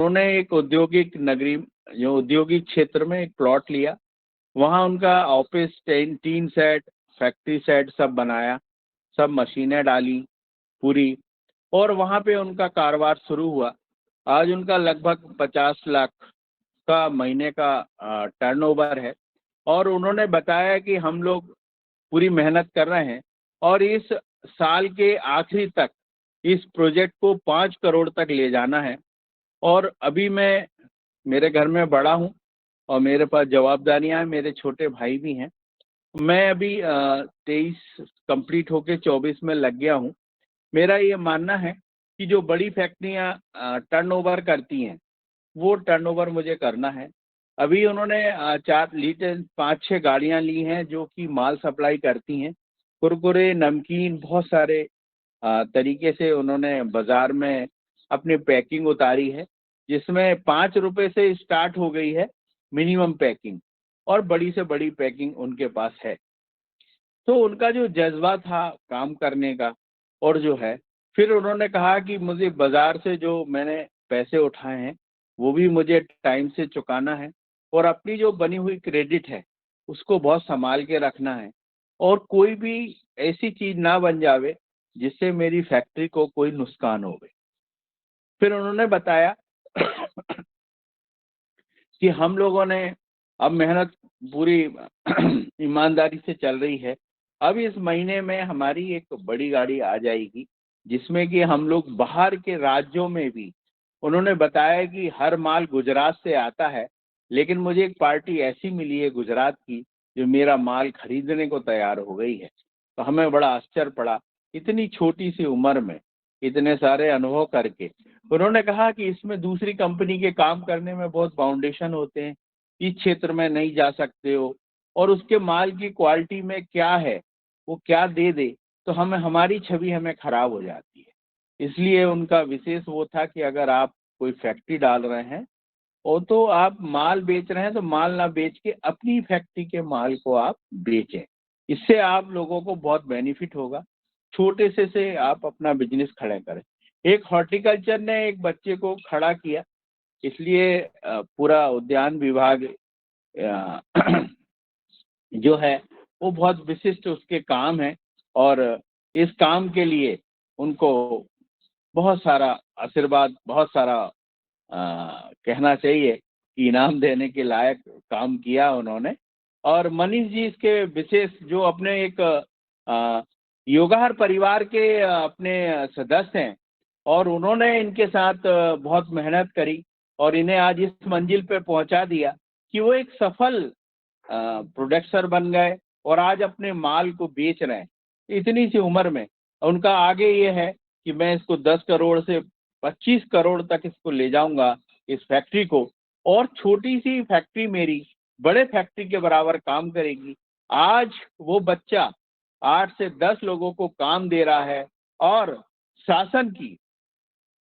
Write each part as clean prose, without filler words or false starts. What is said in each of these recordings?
उन्होंने एक औद्योगिक नगरी, जो औद्योगिक क्षेत्र में एक प्लॉट लिया। वहाँ उनका office, tin set, factory set सब बनाया, सब मशीनें डाली पूरी, और वहाँ पे उनका कारोबार शुरू हुआ। आज उनका लगभग 50 लाख का महीने का टर्नओवर है। और उन्होंने बताया कि हम लोग पूरी मेहनत कर रहे हैं और इस साल के आखिरी तक इस प्रोजेक्ट को 5 करोड़ तक ले जाना है। और अभी मैं मेरे घर में बड़ा हूँ और मेरे पास जवाबदारियां हैं, मेरे छोटे भाई भी हैं। मैं अभी 23 कंप्लीट होके 24 में लग गया हूँ। मेरा ये मानना है कि जो बड़ी फैक्ट्रियां टर्नओवर करती हैं वो टर्नओवर मुझे करना है। अभी उन्होंने 5-6 गाड़ियां ली हैं जो कि माल सप्लाई करती हैं। कुरकुरे, नमकीन, बहुत सारे तरीके से उन्होंने बाजार में अपनी पैकिंग उतारी है, जिसमें 5 रुपए से स्टार्ट हो गई है मिनिमम पैकिंग, और बड़ी से बड़ी पैकिंग उनके पास है। तो उनका जो जज्बा था काम करने का, और जो है, फिर उन्होंने कहा कि मुझे बाजार से जो मैंने पैसे उठाए हैं वो भी मुझे टाइम से चुकाना है, और अपनी जो बनी हुई क्रेडिट है उसको बहुत संभाल के रखना है, और कोई भी ऐसी चीज ना बन जावे जिससे मेरी फैक्ट्री को कोई नुकसान हो। फिर उन्होंने बताया कि हम लोगों ने अब मेहनत पूरी ईमानदारी से चल रही है। अब इस महीने में हमारी एक बड़ी गाड़ी आ जाएगी जिसमें कि हम लोग बाहर के राज्यों में भी, उन्होंने बताया कि हर माल गुजरात से आता है, लेकिन मुझे एक पार्टी ऐसी मिली है गुजरात की जो मेरा माल खरीदने को तैयार हो गई है। तो हमें बड़ा आश्चर्य पड़ा, इतनी छोटी सी उम्र में इतने सारे अनुभव करके। उन्होंने कहा कि इसमें दूसरी कंपनी के काम करने में बहुत फाउंडेशन होते हैं, इस क्षेत्र में नहीं जा सकते हो, और उसके माल की क्वालिटी में क्या है, वो क्या दे दे, तो हमें हमारी छवि हमें खराब हो जाती है। इसलिए उनका विशेष वो था कि अगर आप कोई फैक्ट्री डाल रहे हैं और तो आप माल बेच रहे हैं तो माल ना बेच के अपनी फैक्ट्री के माल को आप बेचें। इससे आप लोगों को बहुत बेनिफिट होगा। छोटे से आप अपना बिजनेस खड़े करें। एक हॉर्टिकल्चर ने एक बच्चे को खड़ा किया, इसलिए पूरा उद्यान विभाग जो है वो बहुत विशिष्ट उसके काम है, और इस काम के लिए उनको बहुत सारा आशीर्वाद, बहुत सारा कहना चाहिए कि इनाम देने के लायक काम किया उन्होंने। और मनीष जी इसके विशेष जो अपने एक योगाहार परिवार के अपने सदस्य हैं, और उन्होंने इनके साथ बहुत मेहनत करी और इन्हें आज इस मंजिल पे पहुंचा दिया कि वो एक सफल प्रोडक्टर बन गए और आज अपने माल को बेच रहे हैं इतनी सी उम्र में। उनका आगे ये है कि मैं इसको 10 करोड़ से 25 करोड़ तक इसको ले जाऊंगा, इस फैक्ट्री को, और छोटी सी फैक्ट्री मेरी बड़े फैक्ट्री के बराबर काम करेगी। आज वो बच्चा 8 से 10 लोगों को काम दे रहा है और शासन की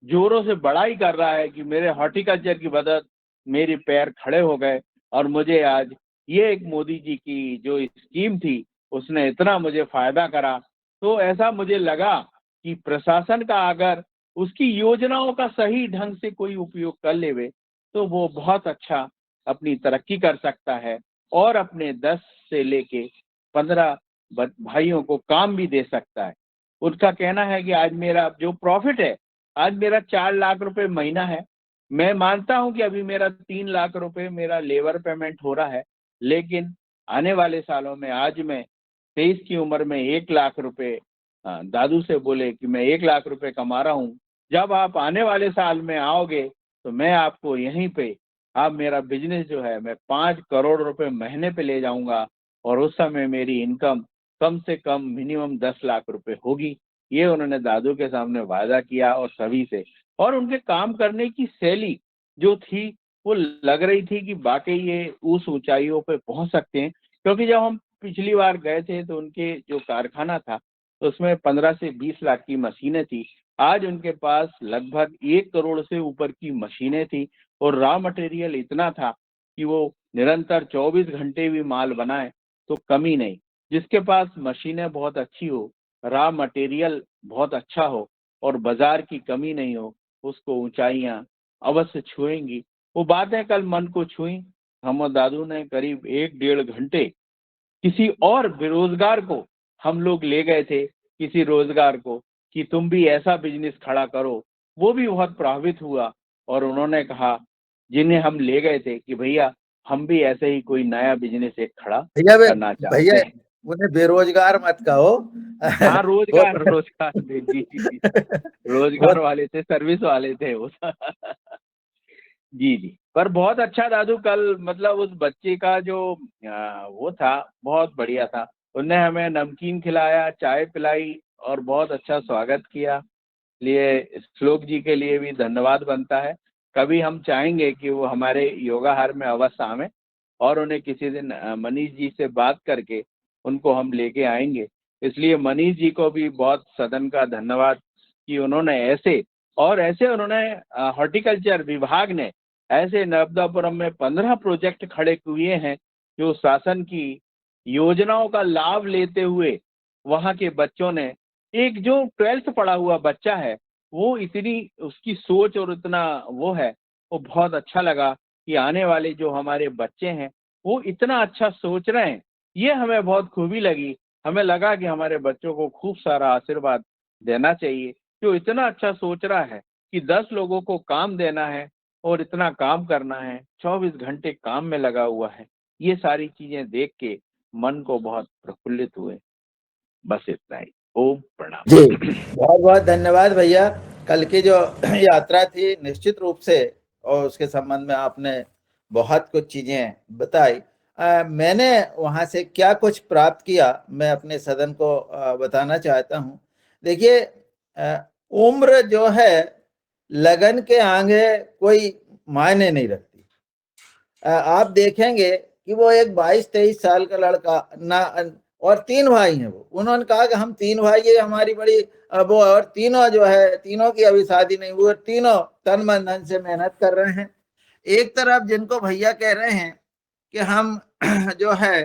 जोरों से बड़ाई कर रहा है कि मेरे हॉर्टिकल्चर की मदद मेरे पैर खड़े हो गए, और मुझे आज ये एक मोदी जी की जो स्कीम थी उसने इतना मुझे फायदा करा। तो ऐसा मुझे लगा कि प्रशासन का अगर उसकी योजनाओं का सही ढंग से कोई उपयोग कर लेवे तो वो बहुत अच्छा अपनी तरक्की कर सकता है, और अपने 10 से लेके 15 भाइयों को काम भी दे सकता है। उनका कहना है कि आज मेरा जो प्रॉफिट है, आज मेरा 4 लाख रुपए महीना है। मैं मानता हूं कि अभी मेरा 3 लाख रुपए मेरा लेबर पेमेंट हो रहा है, लेकिन आने वाले सालों में, आज मैं 23 की उम्र में 1 लाख रुपए दादू से बोले कि मैं 1 लाख रुपए कमा रहा हूँ। जब आप आने वाले साल में आओगे तो मैं आपको यहीं पे, आप मेरा बिजनेस जो है मैं 5 करोड़ रुपए महीने पे ले जाऊंगा, और उस समय मेरी इनकम कम से कम मिनिमम 10 लाख रुपए होगी। ये उन्होंने दादू के सामने वादा किया और सभी से। और उनके काम करने की शैली जो थी वो लग रही थी कि वाकई ये उस ऊंचाइयों पे पहुंच सकते हैं, क्योंकि जब हम पिछली बार गए थे तो उनके जो कारखाना था तो उसमें 15 से 20 लाख की मशीनें थी। आज उनके पास लगभग 1 करोड़ से ऊपर की मशीनें थी, और रॉ मटेरियल इतना था कि वो निरंतर 24 घंटे भी माल बनाए तो कमी नहीं। जिसके पास मशीनें बहुत अच्छी हो, रॉ मटेरियल बहुत अच्छा हो और बाजार की कमी नहीं हो, उसको ऊंचाइयां अवश्य छुएंगी। वो बातें कल मन को छुई। हम और दादू ने करीब 1-1.5 घंटे किसी और बेरोजगार को हम लोग ले गए थे, किसी रोजगार को, कि तुम भी ऐसा बिजनेस खड़ा करो। वो भी बहुत प्रभावित हुआ और उन्होंने कहा, जिन्हें हम ले गए थे, कि भैया हम भी ऐसे ही कोई नया बिजनेस एक खड़ा भैया करना चाहते भैया हैं। उन्हें बेरोजगार मत कहो। हाँ, वो रोजगार रोजगार, जी जी जी, वो रोजगार वाले थे, सर्विस वाले थे वो। जी जी, पर बहुत अच्छा दादू, कल मतलब उस बच्चे का जो वो था, बहुत बढ़िया था। उनने हमें नमकीन खिलाया, चाय पिलाई और बहुत अच्छा स्वागत किया। लिए श्लोक जी के लिए भी धन्यवाद बनता है। कभी हम चाहेंगे कि वो हमारे योगाहार में अवश्य आवें और उन्हें किसी दिन मनीष जी से बात करके उनको हम लेके आएंगे। इसलिए मनीष जी को भी बहुत सदन का धन्यवाद कि उन्होंने ऐसे और ऐसे उन्होंने हॉर्टिकल्चर विभाग ने ऐसे नर्मदापुरम में 15 प्रोजेक्ट खड़े किए हैं जो शासन की योजनाओं का लाभ लेते हुए वहाँ के बच्चों ने, एक जो 12th पढ़ा हुआ बच्चा है, वो इतनी उसकी सोच और इतना वो है, वो बहुत अच्छा लगा कि आने वाले जो हमारे बच्चे हैं वो इतना अच्छा सोच रहे हैं। ये हमें बहुत खूबी लगी। हमें लगा कि हमारे बच्चों को खूब सारा आशीर्वाद देना चाहिए, जो इतना अच्छा सोच रहा है कि 10 लोगों को काम देना है और इतना काम करना है, 24 घंटे काम में लगा हुआ है। ये सारी चीजें देख के मन को बहुत प्रफुल्लित हुए। बस इतना ही। ओम जी, प्रणाम। बहुत बहुत धन्यवाद भैया। कल की जो यात्रा थी निश्चित रूप से, और उसके संबंध में आपने बहुत कुछ चीजें बताई। मैंने वहां से क्या कुछ प्राप्त किया, मैं अपने सदन को बताना चाहता हूँ। देखिए, उम्र जो है लगन के आगे कोई मायने नहीं रखती। आप देखेंगे कि वो एक 22-23 साल का लड़का ना, और 3 भाई हैं। वो उन्होंने कहा कि हम 3 भाई, ये हमारी बड़ी वो, और तीनों जो है, तीनों की अभी शादी नहीं हुई, तीनों तन मन धन से मेहनत कर रहे हैं। एक तरफ जिनको भैया कह रहे हैं कि हम जो है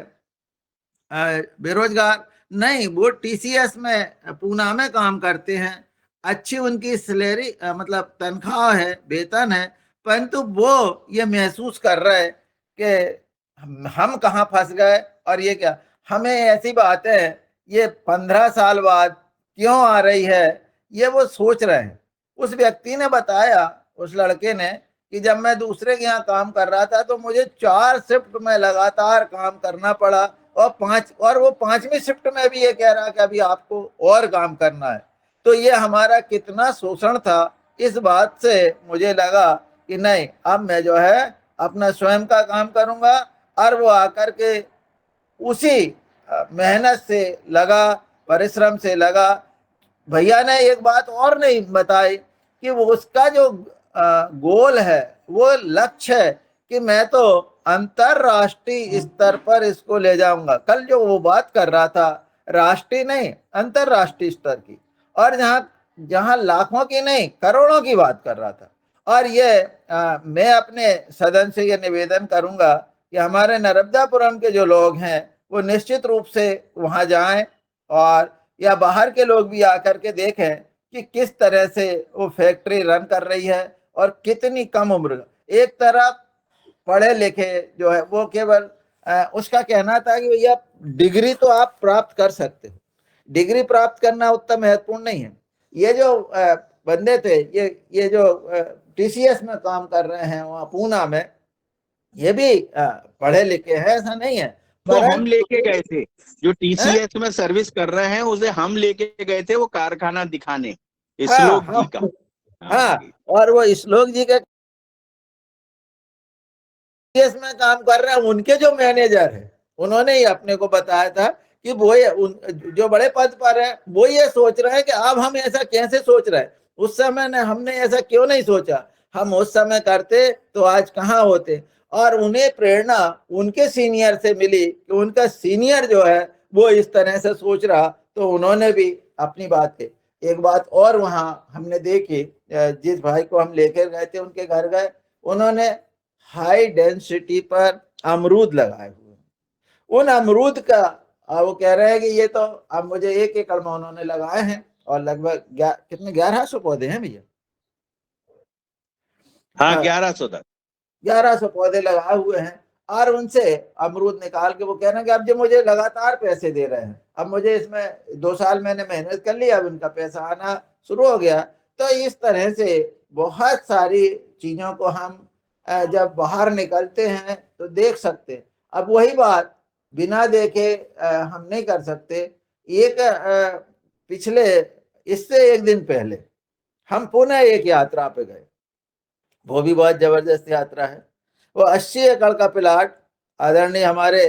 बेरोजगार नहीं, वो टीसीएस में पूना में काम करते हैं, अच्छी उनकी सैलरी मतलब तनख्वाह है, वेतन है, परंतु वो ये महसूस कर रहे हैं कि हम कहाँ फंस गए। और ये क्या, हमें ऐसी बातें ये 15 साल बाद क्यों आ रही है, ये वो सोच रहे हैं। उस व्यक्ति ने बताया, उस लड़के ने, कि जब मैं दूसरे के यहाँ काम कर रहा था तो मुझे 4 शिफ्ट में लगातार काम करना पड़ा, और वो 5वीं शिफ्ट में भी ये कह रहा कि अभी आपको और काम करना है। तो ये हमारा कितना शोषण था, इस बात से मुझे लगा कि नहीं, अब मैं जो है अपना स्वयं का काम करूंगा। और वो आकर के उसी मेहनत से लगा, परिश्रम से लगा। भैया ने एक बात और नहीं बताई कि वो उसका जो गोल है, वो लक्ष्य है कि मैं तो अंतरराष्ट्रीय स्तर पर इसको ले जाऊंगा। कल जो वो बात कर रहा था, राष्ट्रीय नहीं अंतरराष्ट्रीय स्तर की, और जहाँ जहाँ लाखों की नहीं करोड़ों की बात कर रहा था। और ये मैं अपने सदन से ये निवेदन करूंगा कि हमारे नर्मदापुरम के जो लोग हैं वो निश्चित रूप से वहां जाएं, और या बाहर के लोग भी आकर के देखें कि किस तरह से वो फैक्ट्री रन कर रही है, और कितनी कम उम्र। एक तरफ पढ़े लिखे जो है वो केवल उसका कहना था कि भैया डिग्री तो आप प्राप्त कर सकते हो, डिग्री प्राप्त करना उतना महत्वपूर्ण नहीं है। ये जो बंदे थे, ये जो टीसीएस में काम कर रहे हैं वहाँ पूना में, ये भी पढ़े लिखे हैं, ऐसा नहीं है, तो हम परंतु लेके गए थे, जो है? टीसीएस में सर्विस कर रहे हैं उसे हम लेके गए थे वो कारखाना दिखाने, हाँ श्लोक हाँ जी का। हाँ हाँ। जी। और वो श्लोक जी के केस में काम कर रहे हैं, उनके जो मैनेजर है उन्होंने ही अपने को बताया था कि वो ये जो बड़े पद पर है वो ये सोच रहे हैं कि अब हम ऐसा कैसे सोच रहे हैं, उस समय ने हमने ऐसा क्यों नहीं सोचा, हम उस समय करते तो आज कहाँ होते। और उन्हें प्रेरणा उनके सीनियर से मिली कि उनका सीनियर जो है वो इस तरह से सोच रहा, तो उन्होंने भी अपनी बात की। एक बात और वहां हमने देखी, जिस भाई को हम लेकर गए थे उनके घर गए, उन्होंने हाई डेंसिटी पर अमरूद लगाए हुए। उन अमरूद का वो कह रहे हैं कि ये तो अब मुझे 1 एकड़ में उन्होंने लगाए हैं, और लगभग कितने 1100 पौधे हैं भैया। हाँ, 1110। 1100 पौधे लगाए हुए हैं और उनसे अमरूद निकाल के वो कह रहे हैं कि अब जो मुझे लगातार पैसे दे रहे हैं, अब मुझे इसमें 2 साल मैंने मेहनत कर ली, अब इनका पैसा आना शुरू हो गया। तो इस तरह से बहुत सारी चीजों को हम जब बाहर निकलते हैं तो देख सकते हैं। अब वही बात बिना देखे हम नहीं कर सकते। एक पिछले इससे एक दिन पहले हम पुनः एक यात्रा पे गए, वो भी बहुत जबरदस्त यात्रा है। वो 80 एकड़ का प्लाट आदरणीय हमारे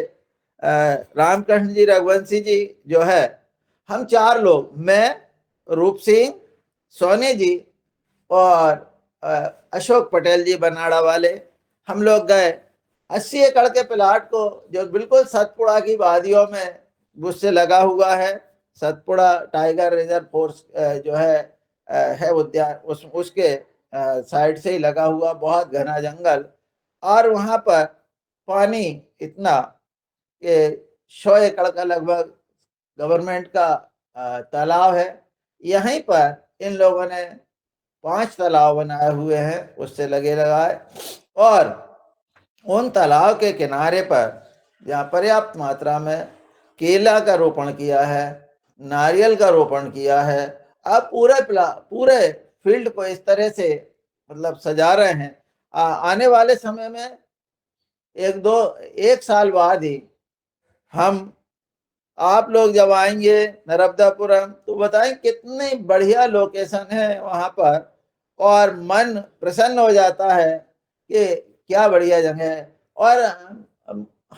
रामकृष्ण जी रघुवंशी जी जो है, हम 4 लोग, मैं, रूप सिंह, सोनी जी और अशोक पटेल जी बनाड़ा वाले, हम लोग गए 80 एकड़ के प्लाट को, जो बिल्कुल सतपुड़ा की वादियों में उससे लगा हुआ है। सतपुड़ा टाइगर रिजर्व फोर्स जो है उद्यान, उसके साइड से ही लगा हुआ बहुत घना जंगल, और वहां पर पानी इतना कि 100 एकड़ का लगभग गवर्नमेंट का तालाब है। यहीं पर इन लोगों ने 5 तालाब बनाए हुए हैं उससे लगे लगाए, और उन तालाब के किनारे पर जहाँ पर्याप्त मात्रा में केला का रोपण किया है, नारियल का रोपण किया है। अब पूरे फील्ड को इस तरह से मतलब सजा रहे हैं। आने वाले समय में 1 साल बाद ही हम, आप लोग जब आएंगे नर्मदापुरम तो बताएं कितनी बढ़िया लोकेशन है वहां पर, और मन प्रसन्न हो जाता है कि क्या बढ़िया जगह है। और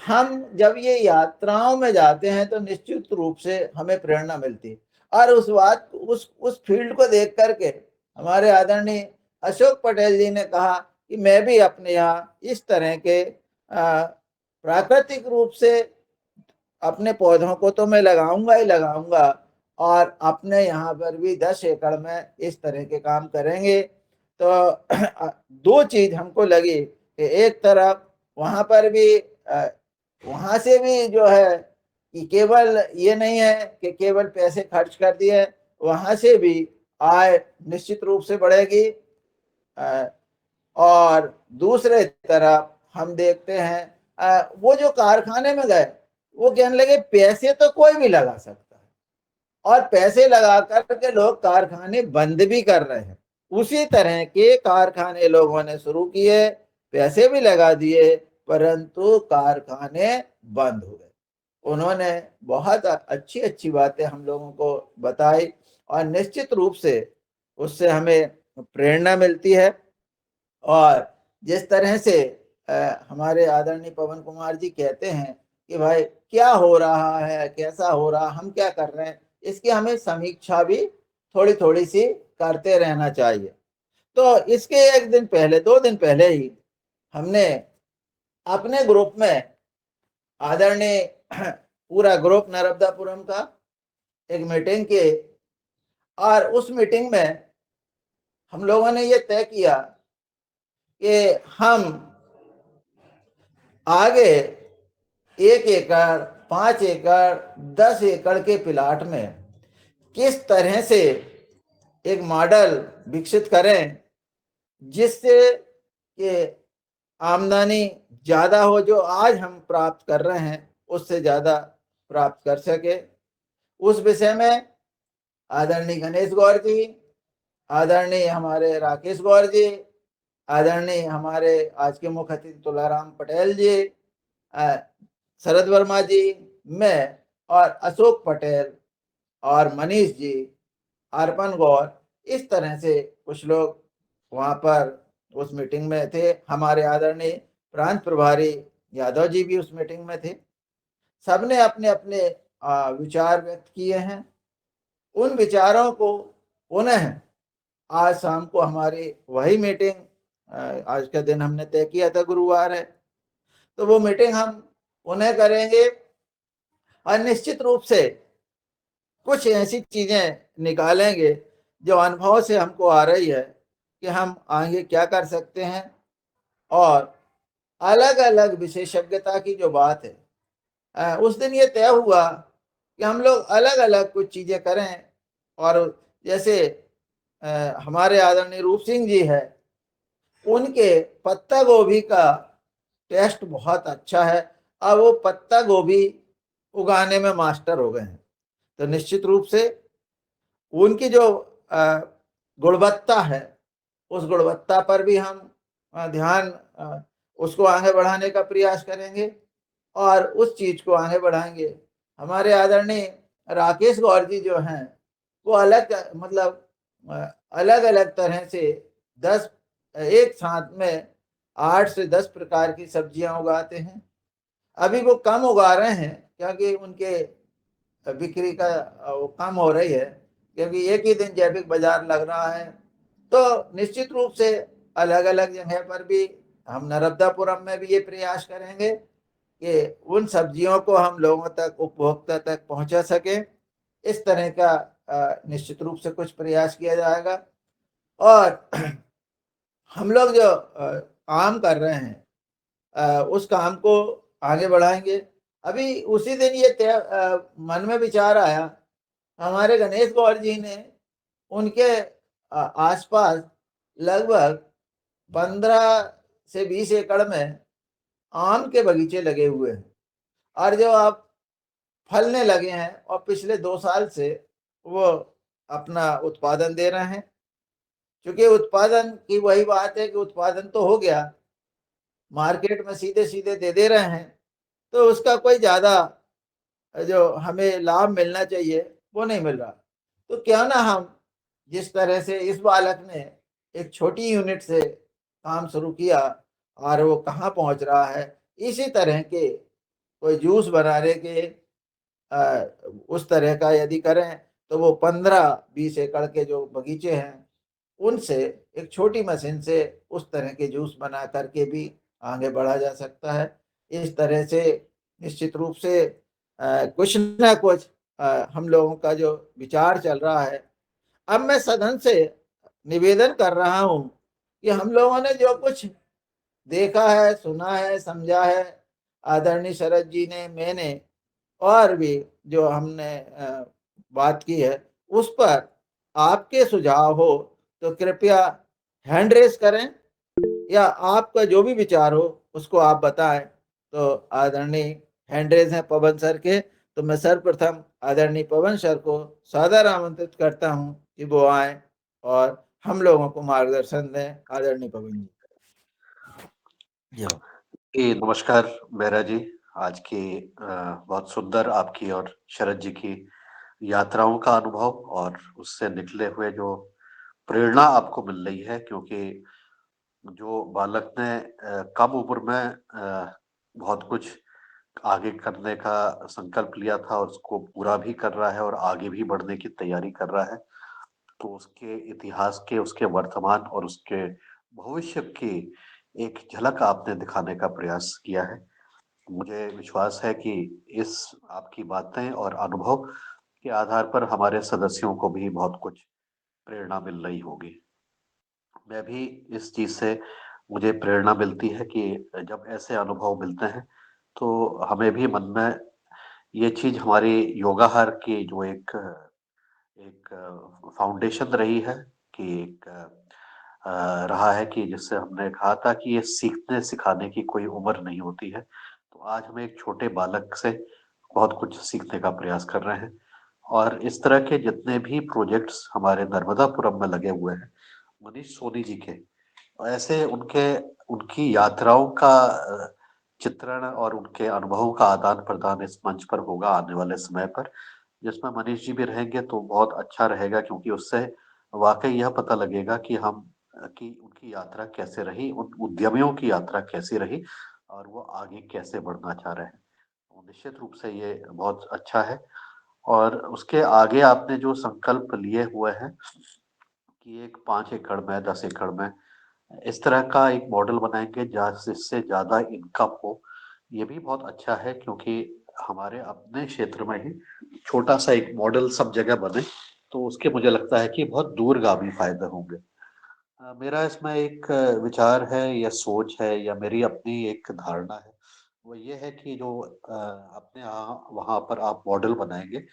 हम जब ये यात्राओं में जाते हैं तो निश्चित रूप से हमें प्रेरणा मिलती है, और उस फील्ड को देख करके हमारे आदरणीय अशोक पटेल जी ने कहा कि मैं भी अपने यहाँ इस तरह के प्राकृतिक रूप से अपने पौधों को तो मैं लगाऊंगा ही लगाऊंगा, और अपने यहाँ पर भी 10 एकड़ में इस तरह के काम करेंगे। तो 2 चीज हमको लगी कि एक तरफ वहां पर भी वहां से भी जो है कि केवल ये नहीं है कि केवल पैसे खर्च कर दिए, वहां से भी आय निश्चित रूप से बढ़ेगी। और दूसरे तरफ हम देखते हैं वो जो कारखाने में गए वो कहने लगे पैसे तो कोई भी लगा सकता है, और पैसे लगा करके लोग कारखाने बंद भी कर रहे हैं। उसी तरह के कारखाने लोगों ने शुरू किए, पैसे भी लगा दिए, परंतु कारखाने बंद हो गए। उन्होंने बहुत अच्छी अच्छी बातें हम लोगों को बताई, और निश्चित रूप से उससे हमें प्रेरणा मिलती है। और जिस तरह से हमारे आदरणीय पवन कुमार जी कहते हैं कि भाई क्या हो रहा है, कैसा हो रहा, हम क्या कर रहे हैं, इसकी हमें समीक्षा भी थोड़ी थोड़ी सी करते रहना चाहिए। तो इसके 1 दिन पहले, 2 दिन पहले ही हमने अपने ग्रुप में, आदरणीय पूरा ग्रुप नर्मदापुरम का, एक मीटिंग की, और उस मीटिंग में हम लोगों ने ये तय किया कि हम आगे 1 एकड़, 5 एकड़, 10 एकड़ के प्लाट में किस तरह से एक मॉडल विकसित करें जिससे कि आमदनी ज्यादा हो, जो आज हम प्राप्त कर रहे हैं उससे ज्यादा प्राप्त कर सके। उस विषय में आदरणीय गणेश गौर जी, आदरणीय हमारे राकेश गौर जी, आदरणीय हमारे आज के मुख्य अतिथि तुलाराम पटेल जी, शरद वर्मा जी, मैं और अशोक पटेल और मनीष जी, अर्पण गौर, इस तरह से कुछ लोग वहां पर उस मीटिंग में थे। हमारे आदरणीय प्रांत प्रभारी यादव जी भी उस मीटिंग में थे। सबने अपने अपने विचार व्यक्त किए हैं। उन विचारों को पुनः आज शाम को हमारी वही मीटिंग, आज का दिन हमने तय किया था गुरुवार है, तो वो मीटिंग हम पुनः करेंगे, और निश्चित रूप से कुछ ऐसी चीजें निकालेंगे जो अनुभव से हमको आ रही है कि हम आगे क्या कर सकते हैं। और अलग अलग विशेषज्ञता की जो बात है, उस दिन ये तय हुआ कि हम लोग अलग अलग कुछ चीजें करें। और जैसे हमारे आदरणीय रूप सिंह जी है, उनके पत्ता गोभी का टेस्ट बहुत अच्छा है और वो पत्ता गोभी उगाने में मास्टर हो गए हैं। तो निश्चित रूप से उनकी जो गुणवत्ता है, उस गुणवत्ता पर भी हम ध्यान उसको आगे बढ़ाने का प्रयास करेंगे और उस चीज को आगे बढ़ाएंगे। हमारे आदरणीय राकेश गौर जी जो हैं, वो अलग मतलब अलग अलग तरह से 10 एक साथ में 8 से 10 प्रकार की सब्जियां उगाते हैं। अभी वो कम उगा रहे हैं क्योंकि उनके बिक्री का वो कम हो रही है, क्योंकि एक ही दिन जैविक बाजार लग रहा है। तो निश्चित रूप से अलग अलग जगह पर भी हम नर्मदापुरम में भी ये प्रयास करेंगे कि उन सब्जियों को हम लोगों तक, उपभोक्ता तक पहुंचा सके। इस तरह का निश्चित रूप से कुछ प्रयास किया जाएगा। और हम लोग जो काम कर रहे हैं उस काम को आगे बढ़ाएंगे। अभी उसी दिन ये मन में विचार आया, हमारे गणेश गौर जी ने उनके आसपास लगभग 15 से 20 एकड़ में आम के बगीचे लगे हुए हैं और जो आप फलने लगे हैं और पिछले 2 साल से वो अपना उत्पादन दे रहे हैं। क्योंकि उत्पादन की वही बात है कि उत्पादन तो हो गया, मार्केट में सीधे सीधे दे रहे हैं, तो उसका कोई ज्यादा जो हमें लाभ मिलना चाहिए वो नहीं मिल रहा। तो क्यों ना हम, जिस तरह से इस बालक ने एक छोटी यूनिट से काम शुरू किया और वो कहाँ पहुंच रहा है, इसी तरह के कोई जूस बनाने के उस तरह का यदि करें तो वो 15-20 एकड़ के जो बगीचे हैं उनसे एक छोटी मशीन से उस तरह के जूस बना करके भी आगे बढ़ा जा सकता है। इस तरह से निश्चित रूप से कुछ ना कुछ हम लोगों का जो विचार चल रहा है। अब मैं सदन से निवेदन कर रहा हूं कि हम लोगों ने जो कुछ देखा है, सुना है, समझा है, आदरणीय शरद जी ने, मैंने और भी जो हमने बात की है, उस पर आपके सुझाव हो तो कृपया हैंड रेस करें या आपका जो भी विचार हो उसको आप बताएं। तो आदरणीय हैंड रेस हैं पवन सर के, तो मैं सर्वप्रथम आदरणीय पवन सर को सादर आमंत्रित करता हूं कि वो आए और हम लोगों को मार्गदर्शन दें। आदरणीय पवन जी जो नमस्कार मेहरा जी। आज की बहुत सुंदर आपकी और शरद जी की यात्राओं का अनुभव और उससे निकले हुए जो प्रेरणा आपको मिल रही है, क्योंकि जो बालक ने कम उम्र में बहुत कुछ आगे करने का संकल्प लिया था और उसको पूरा भी कर रहा है और आगे भी बढ़ने की तैयारी कर रहा है, तो उसके इतिहास के, उसके वर्तमान और उसके भविष्य की एक झलक आपने दिखाने का प्रयास किया है। मुझे विश्वास है कि इस आपकी बातें और अनुभव के आधार पर हमारे सदस्यों को भी बहुत कुछ प्रेरणा मिल रही होगी। मैं भी इस चीज से मुझे प्रेरणा मिलती है कि जब ऐसे अनुभव मिलते हैं तो हमें भी मन में ये चीज, हमारी योगाहार की जो एक एक फाउंडेशन रही है कि एक रहा है कि जिससे हमने कहा था कि ये सीखने सिखाने की कोई उम्र नहीं होती है। तो आज हम एक छोटे बालक से बहुत कुछ सीखने का प्रयास कर रहे हैं और इस तरह के जितने भी प्रोजेक्ट्स हमारे नर्मदापुरम में लगे हुए हैं, मनीष सोनी जी के, ऐसे उनके उनकी यात्राओं का चित्रण और उनके अनुभवों का आदान प्रदान इस मंच पर होगा आने वाले समय पर, जिसमें मनीष जी भी रहेंगे तो बहुत अच्छा रहेगा, क्योंकि उससे वाकई यह पता लगेगा कि हम कि उनकी यात्रा कैसे रही, उन उद्यमियों की यात्रा कैसी रही और वो आगे कैसे बढ़ना चाह रहे हैं। तो निश्चित रूप से ये बहुत अच्छा है। और उसके आगे आपने जो संकल्प लिए हुए हैं कि एक 5 एकड़ में, 10 एकड़ में इस तरह का एक मॉडल बनाएंगे जहाँ जिससे ज्यादा इनकम हो, ये भी बहुत अच्छा है, क्योंकि हमारे अपने क्षेत्र में ही छोटा सा एक मॉडल सब जगह बने तो उसके मुझे लगता है कि बहुत दूरगामी फायदे होंगे। मेरा इसमें एक विचार है या सोच है या मेरी अपनी एक धारणा है, वो ये है कि जो अपने यहाँ वहाँ पर आप मॉडल बनाएंगे,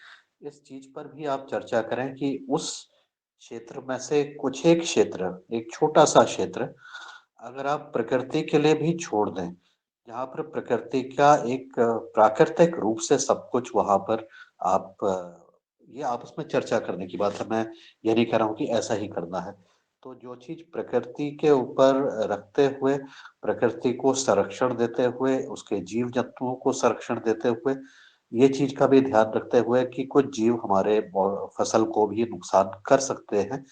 इस चीज पर भी आप चर्चा करें कि उस क्षेत्र में से कुछ एक क्षेत्र, एक छोटा सा क्षेत्र अगर आप प्रकृति के लिए भी छोड़ दें, जहाँ पर प्रकृति का एक प्राकृतिक रूप से सब कुछ वहाँ पर आप ये आपस में चर्चा करने की बात है, मैं ये नहीं कह रहा हूँ कि ऐसा ही करना है। तो जो चीज़ प्रकृति के ऊपर रखते हुए, प्रकृति को संरक्षण देते हुए, उसके जीव-जंतुओं को संरक्षण देते हुए, ये चीज़ का भी ध्यान रखते हुए कि कुछ जीव हमारे फसल को भी नुकसान कर सकते हैं,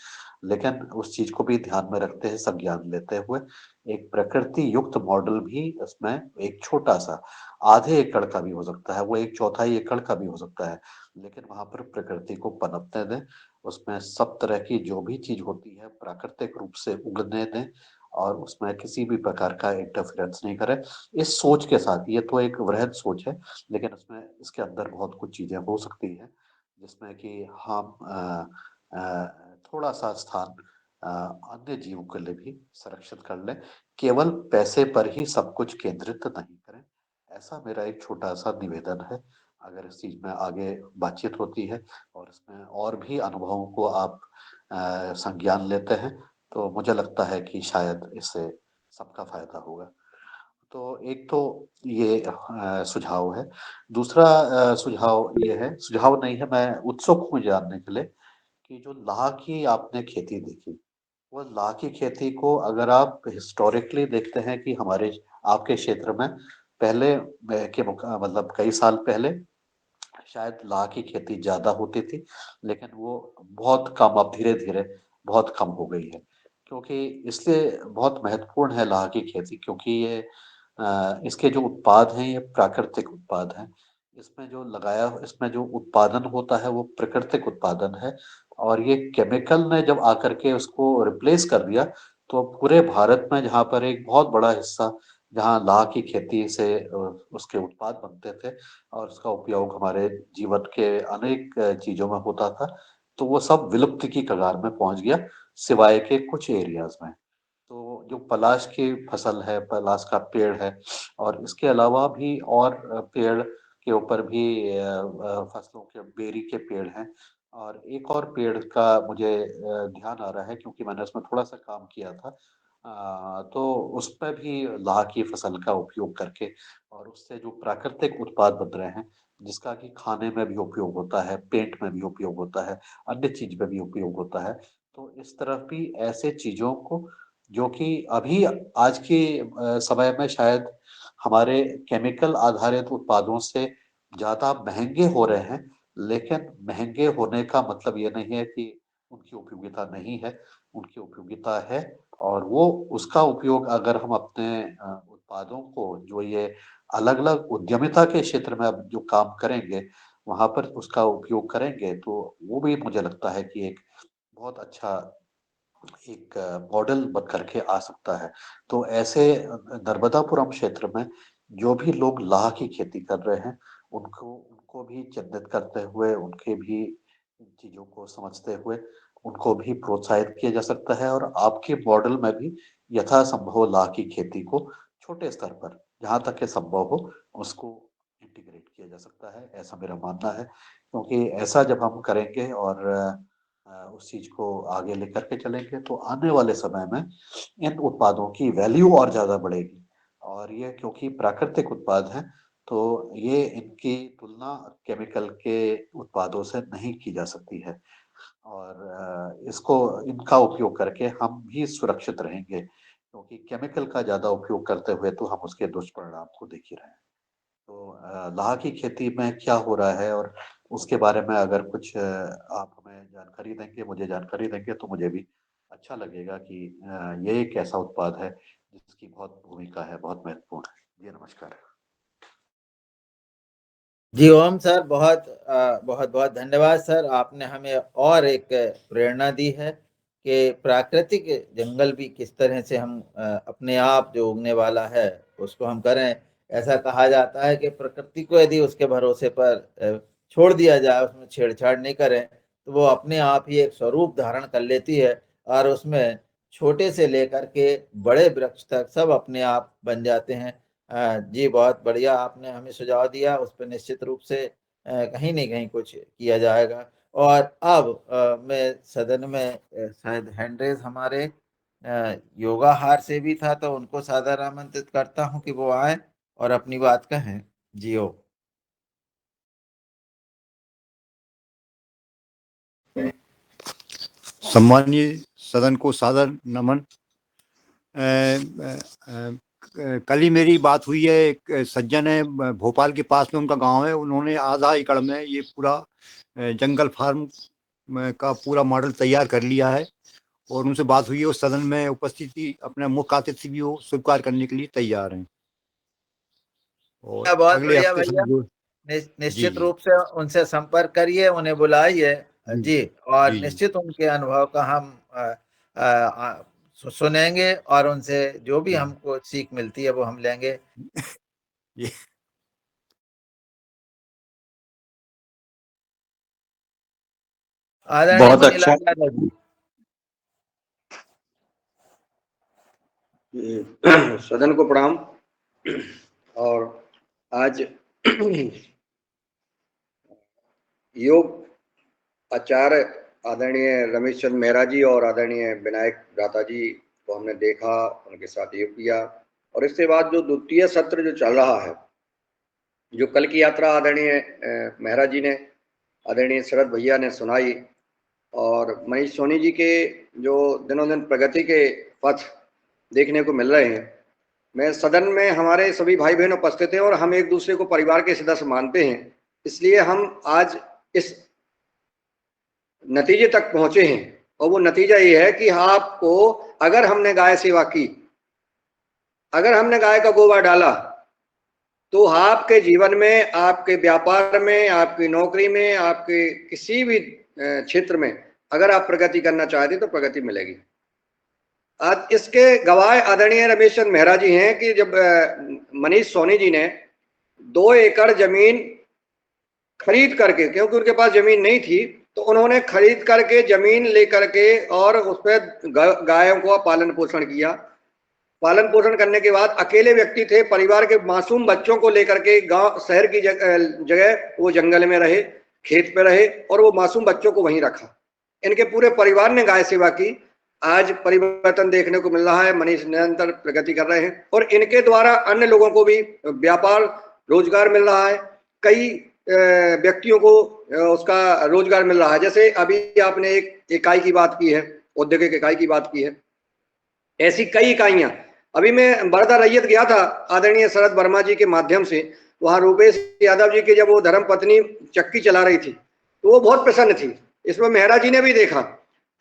लेकिन उस चीज़ को भी ध्यान में रखते हैं, संज्ञान लेते हुए एक प्रकृति युक्त मॉडल भी इसमें एक छोटा-सा आधे एकड़ का भी हो सकता है, वो 1/4 एकड़ का भी हो सकता है, लेकिन वहाँ पर प्रकृति को पनपने दें, उसमें सब तरह की जो भी चीज़ होती है प्राकृतिक रूप से उगने दें और उसमें किसी भी प्रकार का इंटरफेरेंस नहीं करें। इस सोच के साथ ये तो एक वृहद सोच है, लेकिन उसमें इसके अंदर बहुत कुछ चीज़ें हो सकती हैं, जिसमें कि हम थोड़ा-सा स्थान अ, अन्य जीवों के लिए भी संरक्षित कर लें, केवल पैसे पर ही सब कुछ केंद्रित नहीं करें। ऐसा मेरा एक छोटा-सा निवेदन है। अगर इस चीज़ में आगे बातचीत होती है और इसमें और भी अनुभवों को आप संज्ञान लेते हैं, तो मुझे लगता है कि शायद इससे सबका फ़ायदा होगा। तो एक तो ये सुझाव है। दूसरा सुझाव ये है, सुझाव नहीं है, मैं उत्सुक हूँ जानने के लिए कि जो लाह की आपने खेती देखी, वो लाह की खेती को अगर आप हिस्टोरिकली देखते हैं कि हमारे आपके क्षेत्र में पहले के मतलब कई साल पहले शायद लाह की खेती ज़्यादा होती थी, लेकिन वो बहुत कम अब धीरे-धीरे बहुत कम हो गई है। क्योंकि इसलिए बहुत महत्वपूर्ण है लाह की खेती क्योंकि ये इसके जो उत्पाद हैं ये प्राकृतिक उत्पाद हैं। इसमें जो उत्पादन होता है वो प्राकृतिक उत्पादन है और ये केमिकल ने जब आकर के उसको रिप्लेस कर दिया, तो पूरे भारत में जहाँ पर एक बहुत बड़ा हिस्सा जहाँ लाह की खेती से उसके उत्पाद बनते थे और उसका उपयोग हमारे जीवन के अनेक चीज़ों में होता था, तो वो सब विलुप्ति की कगार में पहुँच गया, सिवाय के कुछ एरियाज़ में। तो जो पलाश की फसल है, पलाश का पेड़ है और इसके अलावा भी और पेड़ के ऊपर भी फसलों के बेरी के पेड़ हैं और एक और पेड़ का मुझे ध्यान आ रहा है क्योंकि मैंने उसमें थोड़ा-सा काम किया था। तो उसपे भी लाह की फसल का उपयोग करके और उससे जो प्राकृतिक उत्पाद बन रहे हैं, जिसका कि खाने में भी उपयोग होता है, पेंट में भी उपयोग होता है, अन्य चीज़ में भी उपयोग होता है। तो इस तरफ भी ऐसे चीज़ों को जो कि अभी आज के समय में शायद हमारे केमिकल आधारित उत्पादों से ज़्यादा महँगे हो रहे हैं, लेकिन महँगे होने का मतलब ये नहीं है कि उनकी उपयोगिता नहीं है, उनकी उपयोगिता है और वो उसका उपयोग अगर हम अपने उत्पादों को जो ये अलग-अलग उद्यमिता के क्षेत्र में अब जो काम करेंगे, वहाँ पर उसका उपयोग करेंगे, तो वो भी मुझे लगता है कि एक बहुत अच्छा एक मॉडल बन कर के आ सकता है। तो ऐसे नर्मदापुरम क्षेत्र में जो भी लोग लाह की खेती कर रहे हैं, उनको उनको भी चिन्हित करते हुए, उनके भी इन चीज़ों को समझते हुए, उनको भी प्रोत्साहित किया जा सकता है और आपके मॉडल में भी यथासंभव लाह की खेती को छोटे स्तर पर, जहाँ तक के संभव हो, उसको इंटीग्रेट किया जा सकता है, ऐसा मेरा मानना है। क्योंकि ऐसा जब हम करेंगे और उस चीज़ को आगे लेकर के चलेंगे तो आने वाले समय में इन उत्पादों की वैल्यू और ज़्यादा बढ़ेगी और ये क्योंकि प्राकृतिक उत्पाद हैं, तो ये इनकी तुलना केमिकल के उत्पादों से नहीं की जा सकती है और इसको इनका उपयोग करके हम भी सुरक्षित रहेंगे क्योंकि केमिकल का ज़्यादा उपयोग करते हुए तो हम उसके दुष्परिणाम को देख ही रहे हैं। तो लाह की खेती में क्या हो रहा है और उसके बारे में अगर कुछ आप हमें जानकारी देंगे, मुझे जानकारी देंगे तो मुझे भी अच्छा लगेगा कि ये एक ऐसा उत्पाद है जिसकी बहुत भूमिका है, बहुत महत्वपूर्ण है। जी, नमस्कार। जी ओम सर, बहुत बहुत धन्यवाद सर। आपने हमें और एक प्रेरणा दी है कि प्राकृतिक जंगल भी किस तरह से हम अपने आप जो उगने वाला है उसको हम करें। ऐसा कहा जाता है कि प्रकृति को यदि उसके भरोसे पर छोड़ दिया जाए, उसमें छेड़छाड़ नहीं करें, तो वो अपने आप ही एक स्वरूप धारण कर लेती है और उसमें छोटे से लेकर के बड़े वृक्ष तक सब अपने आप बन जाते हैं। जी, बहुत बढ़िया आपने हमें सुझाव दिया, उस पे निश्चित रूप से कहीं न कहीं कुछ किया जाएगा। और अब मैं सदन में शायद हैंड रेज़ हमारे योगाहार से भी था, तो उनको सादर आमंत्रित करता हूं कि वो आए और अपनी बात कहें। जियो। सम्मानीय सदन को सादर नमन। कल ही मेरी बात हुई है, एक सज्जन है भोपाल के पास में, उनका गांव है, उन्होंने आधा एकड़ में ये पूरा जंगल फार्म का पूरा मॉडल तैयार कर लिया है और उनसे बात हुई है, उस सदन में उपस्थिति अपने मुख्य अतिथि भी वो स्वीकार करने के लिए तैयार हैं और बहुत अगले बढ़िया हफ्ते भैया, से जी निश्चित जी रूप से उनसे संपर्क करिए, उन्हें बुलाइए जी जी, और जी जी निश्चित उनके अनुभव का हम सुनेंगे और उनसे जो भी जी हमको सीख मिलती है वो हम लेंगे। जी। आदरणीय बहुत अच्छा। मुनीलाल यादव जी। सदन को प्रणाम। और आज योग आचार्य आदरणीय रमेश चंद्र मेहरा जी और आदरणीय विनायक भ्राता जी को हमने देखा, उनके साथ योग किया, और इसके बाद जो द्वितीय सत्र जो चल रहा है, जो कल की यात्रा आदरणीय मेहरा जी ने, आदरणीय शरद भैया ने सुनाई, और मनीष सोनी जी के जो दिनों दिन प्रगति के पथ देखने को मिल रहे हैं। मैं सदन में हमारे सभी भाई बहन उपस्थित हैं और हम एक दूसरे को परिवार के सदस्य मानते हैं, इसलिए हम आज इस नतीजे तक पहुंचे हैं। और वो नतीजा ये है कि आपको, अगर हमने गाय सेवा की, अगर हमने गाय का गोबर डाला, तो आपके जीवन में, आपके व्यापार में, आपकी नौकरी में, आपके किसी भी क्षेत्र में अगर आप प्रगति करना चाहते तो प्रगति मिलेगी। आज इसके गवाह आदरणीय रमेश चंद्र मेहरा जी हैं कि जब मनीष सोनी जी ने 2 एकड़ जमीन खरीद करके, क्योंकि उनके पास जमीन नहीं थी, तो उन्होंने खरीद करके जमीन लेकर के और उस पर गायों का पालन पोषण किया। पालन पोषण करने के बाद अकेले व्यक्ति थे, परिवार के मासूम बच्चों को लेकर के गांव शहर की जगह वो जंगल में रहे, खेत पे रहे, और वो मासूम बच्चों को वहीं रखा। इनके पूरे परिवार ने गाय सेवा की। आज परिवर्तन देखने को मिल रहा है, मनीष निरंतर प्रगति कर रहे हैं और इनके द्वारा अन्य लोगों को भी व्यापार रोजगार मिल रहा है। कई व्यक्तियों को उसका रोजगार मिल रहा है। जैसे अभी आपने एक इकाई की बात की है, औद्योगिक इकाई की बात की है, ऐसी कई इकाइयां। अभी मैं बड़ौदा रैयत गया था आदरणीय शरद वर्मा जी के माध्यम से, वहां रूपेश यादव जी की जब वो धर्म पत्नी चक्की चला रही थी तो वो बहुत प्रसन्न थी। इसमें मेहरा जी ने भी देखा।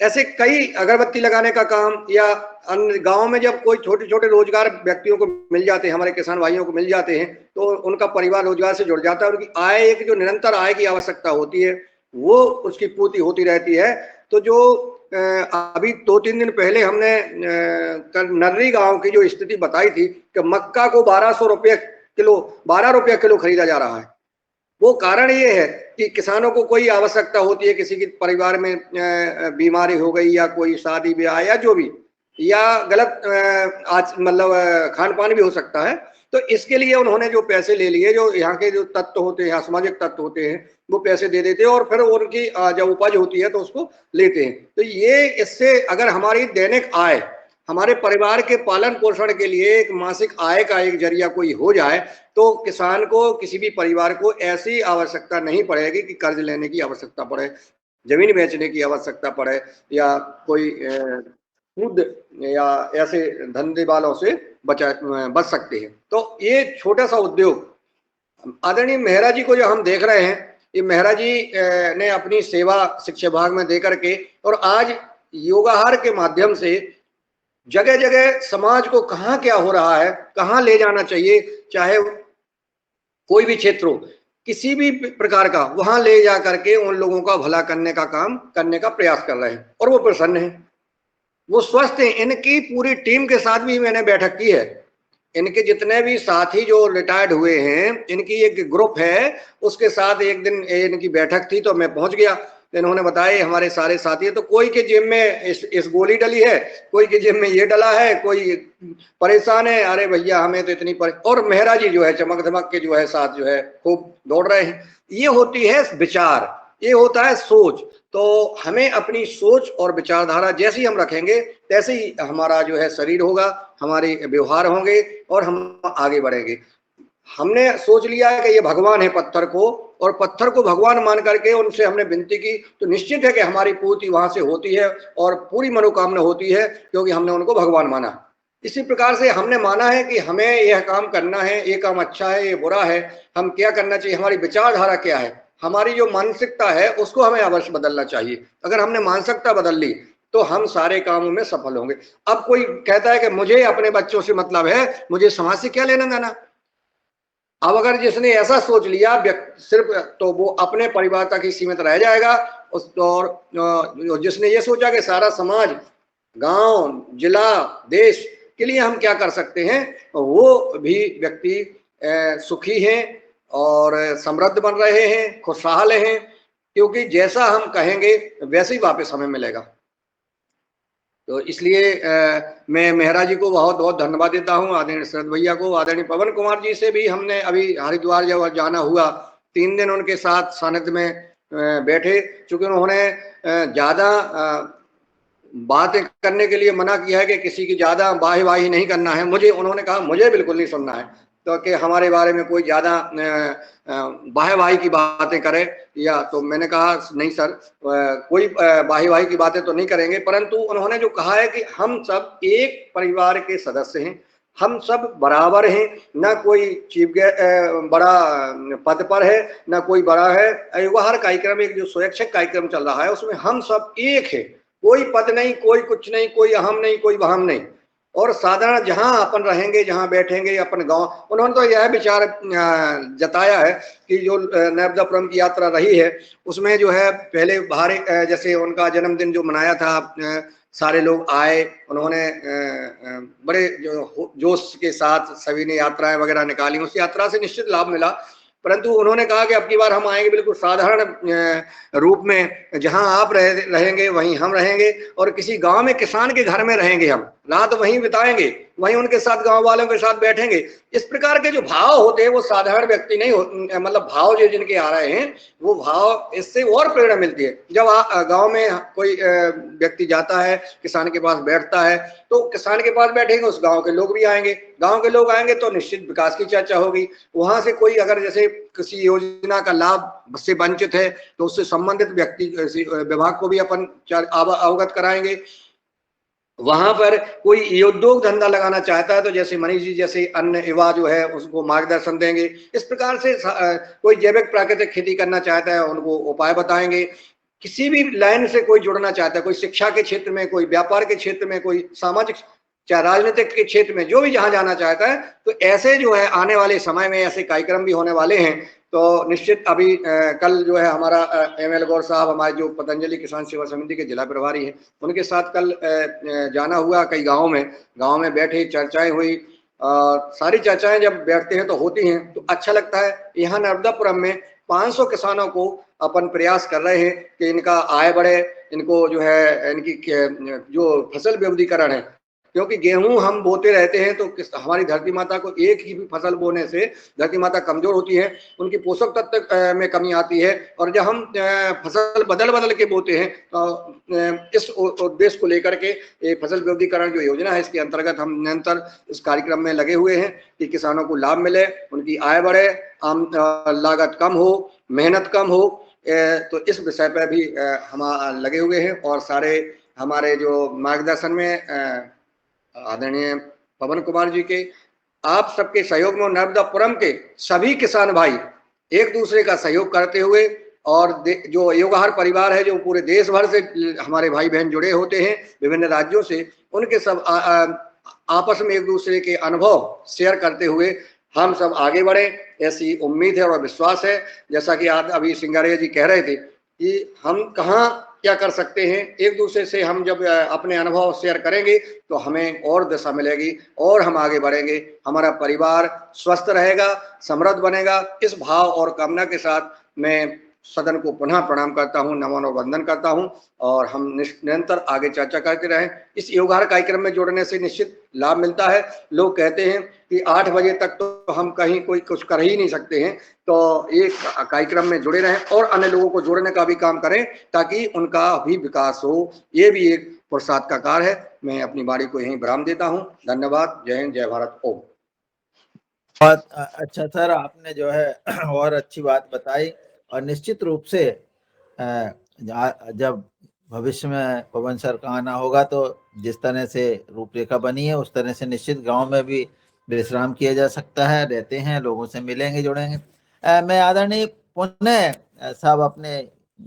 ऐसे कई अगरबत्ती लगाने का काम, या अन्य गांव में जब कोई छोटे छोटे रोजगार व्यक्तियों को मिल जाते हैं, हमारे किसान भाइयों को मिल जाते हैं, तो उनका परिवार रोजगार से जुड़ जाता है। उनकी आय, एक जो निरंतर आय की आवश्यकता होती है, वो उसकी पूर्ति होती रहती है। तो जो अभी 2-3 दिन पहले हमने नर्री गांव की जो स्थिति बताई थी कि मक्का को 1200 रुपये किलो, 12 रुपये किलो खरीदा जा रहा है। वो कारण ये है कि किसानों को कोई आवश्यकता होती है, किसी के परिवार में बीमारी हो गई, या कोई शादी ब्याह, या जो भी, या गलत आज मतलब खान पान भी हो सकता है, तो इसके लिए उन्होंने जो पैसे ले लिए, जो यहाँ के जो तत्व होते हैं, सामाजिक तत्व होते हैं, वो पैसे दे देते हैं और फिर उनकी जब उपज होती है तो उसको लेते हैं। तो ये, इससे अगर हमारी दैनिक आय, हमारे परिवार के पालन पोषण के लिए एक मासिक आय का एक जरिया कोई हो जाए, तो किसान को, किसी भी परिवार को ऐसी आवश्यकता नहीं पड़ेगी कि कर्ज लेने की आवश्यकता पड़े, जमीन बेचने की आवश्यकता पड़े, या कोई खुद या ऐसे धंधे वालों से बच सकते हैं। तो ये छोटा सा उद्योग आदरणीय मेहरा जी को जो हम देख रहे हैं, ये मेहरा जी ने अपनी सेवा शिक्षा विभाग में दे करके, और आज योगाहार के माध्यम से जगह जगह समाज को कहाँ क्या हो रहा है, कहाँ ले जाना चाहिए, चाहे कोई भी क्षेत्र हो, किसी भी प्रकार का, वहां ले जा करके उन लोगों का भला करने का काम करने का प्रयास कर रहे हैं और वो प्रसन्न हैं, वो स्वस्थ हैं। इनकी पूरी टीम के साथ भी मैंने बैठक की है। इनके जितने भी साथी जो रिटायर्ड हुए हैं, इनकी एक ग्रुप है, उसके साथ एक दिन इनकी बैठक थी तो मैं पहुंच गया। इन्होंने बताया हमारे सारे साथी है, तो कोई के जेब में इस गोली डली है, कोई के जेब में ये डला है, कोई परेशान है, अरे भैया हमें तो इतनी और मेहरा जी जो है चमक धमक के जो है साथ जो है खूब दौड़ रहे हैं। ये होती है विचार, ये होता है सोच। तो हमें अपनी सोच और विचारधारा जैसी हम रखेंगे तैसे ही हमारा जो है शरीर होगा, हमारे व्यवहार होंगे और हम आगे बढ़ेंगे। हमने सोच लिया है कि ये भगवान है पत्थर को, और पत्थर को भगवान मान करके उनसे हमने विनती की, तो निश्चित है कि हमारी पूर्ति वहां से होती है और पूरी मनोकामना होती है, क्योंकि हमने उनको भगवान माना। इसी प्रकार से हमने माना है कि हमें यह काम करना है, ये काम अच्छा है, ये बुरा है, हम क्या करना चाहिए, हमारी विचारधारा क्या है, हमारी जो मानसिकता है उसको हमें अवश्य बदलना चाहिए। अगर हमने मानसिकता बदल ली तो हम सारे कामों में सफल होंगे। अब कोई कहता है कि मुझे अपने बच्चों से मतलब है, मुझे समाज से क्या लेना देना। अब अगर जिसने ऐसा सोच लिया सिर्फ, तो वो अपने परिवार तक ही सीमित रह जाएगा। और जिसने ये सोचा कि सारा समाज, गांव, जिला, देश के लिए हम क्या कर सकते हैं, वो भी व्यक्ति सुखी हैं और समृद्ध बन रहे हैं, खुशहाल हैं, क्योंकि जैसा हम कहेंगे वैसे ही वापस हमें मिलेगा। तो इसलिए मैं मेहरा जी को बहुत बहुत धन्यवाद देता हूँ, आदरणीय शरद भैया को, आदरणीय पवन कुमार जी से भी हमने अभी हरिद्वार जब जाना हुआ 3 दिन उनके साथ सानिध्य में बैठे। चूंकि उन्होंने ज़्यादा बातें करने के लिए मना किया है कि किसी की ज़्यादा वाही नहीं करना है। उन्होंने कहा मुझे बिल्कुल नहीं सुनना है, तो कि हमारे बारे में कोई ज़्यादा वाही की बातें करे, या तो मैंने कहा नहीं सर, कोई वाही की बातें तो नहीं करेंगे, परंतु उन्होंने जो कहा है कि हम सब एक परिवार के सदस्य हैं, हम सब बराबर हैं, ना कोई चीफ बड़ा पद पर है, ना कोई बड़ा है। हर कार्यक्रम, एक जो स्वैच्छिक कार्यक्रम चल रहा है उसमें हम सब एक है, कोई पद नहीं, कोई कुछ नहीं, कोई अहम नहीं, कोई वहम नहीं। और साधारण जहां अपन रहेंगे, जहां बैठेंगे, अपन गांव, उन्होंने तो यह विचार जताया है कि जो नर्मदापुरम की यात्रा रही है उसमें जो है पहले बाहर, जैसे उनका जन्मदिन जो मनाया था, सारे लोग आए, उन्होंने बड़े जो जोश के साथ सभी ने यात्राएं वगैरह निकाली, उस यात्रा से निश्चित लाभ मिला। परंतु उन्होंने कहा कि अब की बार हम आएंगे बिल्कुल साधारण रूप में, जहां आप रहेंगे वहीं हम रहेंगे, और किसी गांव में किसान के घर में रहेंगे, हम रात वहीं बिताएंगे, वहीं उनके साथ गांव वालों के साथ बैठेंगे। इस प्रकार के जो भाव होते हैं वो साधारण व्यक्ति नहीं मतलब भाव जो जिनके आ रहे हैं, वो भाव, इससे और प्रेरणा मिलती है। जब गांव में कोई व्यक्ति जाता है, किसान के पास बैठता है, तो किसान के पास बैठेंगे, उस गांव के लोग भी आएंगे, गांव के लोग आएंगे तो निश्चित विकास की चर्चा होगी। वहां से कोई अगर जैसे किसी योजना का लाभ से वंचित है तो उससे संबंधित व्यक्ति विभाग को भी अपन अवगत कराएंगे। वहां पर कोई उद्योग धंधा लगाना चाहता है तो जैसे मनीष जी जैसे अन्य युवा जो है उसको मार्गदर्शन देंगे। इस प्रकार से कोई जैविक प्राकृतिक खेती करना चाहता है उनको उपाय बताएंगे। किसी भी लाइन से कोई जुड़ना चाहता है, कोई शिक्षा के क्षेत्र में, कोई व्यापार के क्षेत्र में, कोई सामाजिक, चाहे राजनीतिक के क्षेत्र में, जो भी जहां जाना चाहता है, तो ऐसे जो है आने वाले समय में ऐसे कार्यक्रम भी होने वाले हैं। तो निश्चित अभी कल जो है हमारा ML गौर साहब, हमारे जो पतंजलि किसान सेवा समिति के जिला प्रभारी हैं, उनके साथ कल जाना हुआ कई गाँव में बैठे, चर्चाएं हुई। सारी चर्चाएं जब बैठते हैं तो होती हैं तो अच्छा लगता है। यहाँ नर्मदापुरम में 500 किसानों को अपन प्रयास कर रहे हैं कि इनका आय बढ़े, इनको जो है इनकी जो फसल विविधीकरण है, क्योंकि गेहूं हम बोते रहते हैं तो हमारी धरती माता को एक ही भी फसल बोने से धरती माता कमजोर होती है, उनकी पोषक तत्व में कमी आती है। और जब हम फसल बदल के बोते हैं तो इस उद्देश्य को लेकर के ये फसल विविधीकरण जो योजना है, इसके अंतर्गत हम निरंतर इस कार्यक्रम में लगे हुए हैं कि किसानों को लाभ मिले, उनकी आय बढ़े, लागत कम हो, मेहनत कम हो। तो इस विषय पर भी हम लगे हुए हैं। और सारे हमारे जो मार्गदर्शन में आदरणीय पवन कुमार जी के, आप सबके सहयोग में नर्मदापुरम के सभी किसान भाई एक दूसरे का सहयोग करते हुए, और जो योगहार परिवार है जो पूरे देश भर से हमारे भाई बहन जुड़े होते हैं विभिन्न राज्यों से, उनके सब आपस में एक दूसरे के अनुभव शेयर करते हुए हम सब आगे बढ़े, ऐसी उम्मीद है और विश्वास है। जैसा कि आज अभी सिंगारिया जी कह रहे थे कि हम कहाँ क्या कर सकते हैं, एक दूसरे से हम जब अपने अनुभव शेयर करेंगे तो हमें और दिशा मिलेगी और हम आगे बढ़ेंगे, हमारा परिवार स्वस्थ रहेगा, समृद्ध बनेगा। इस भाव और कामना के साथ मैं सदन को पुनः प्रणाम करता हूं, नमन और वंदन करता हूं, और हम निरंतर आगे चर्चा करते रहें। इस योगहार कार्यक्रम में जुड़ने से निश्चित लाभ मिलता है। लोग कहते हैं कि 8 बजे तक तो हम कहीं कोई कुछ कर ही नहीं सकते हैं। तो एक कार्यक्रम में जुड़े रहें और अन्य लोगों को जोड़ने का भी काम करें ताकि उनका भी विकास हो। ये भी एक पुरुषार्थ का कार्य है। मैं अपनी वाणी को यहीं विराम देता हूँ। धन्यवाद। जय हिंद, जय भारत। ओम। बहुत अच्छा सर, आपने जो है और अच्छी बात बताई। और निश्चित रूप से जब भविष्य में पवन सर का आना होगा तो जिस तरह से रूपरेखा बनी है उस तरह से निश्चित गांव में भी विश्राम किया जा सकता है, रहते हैं, लोगों से मिलेंगे, जुड़ेंगे। मैं आदरणीय पुनः सब अपने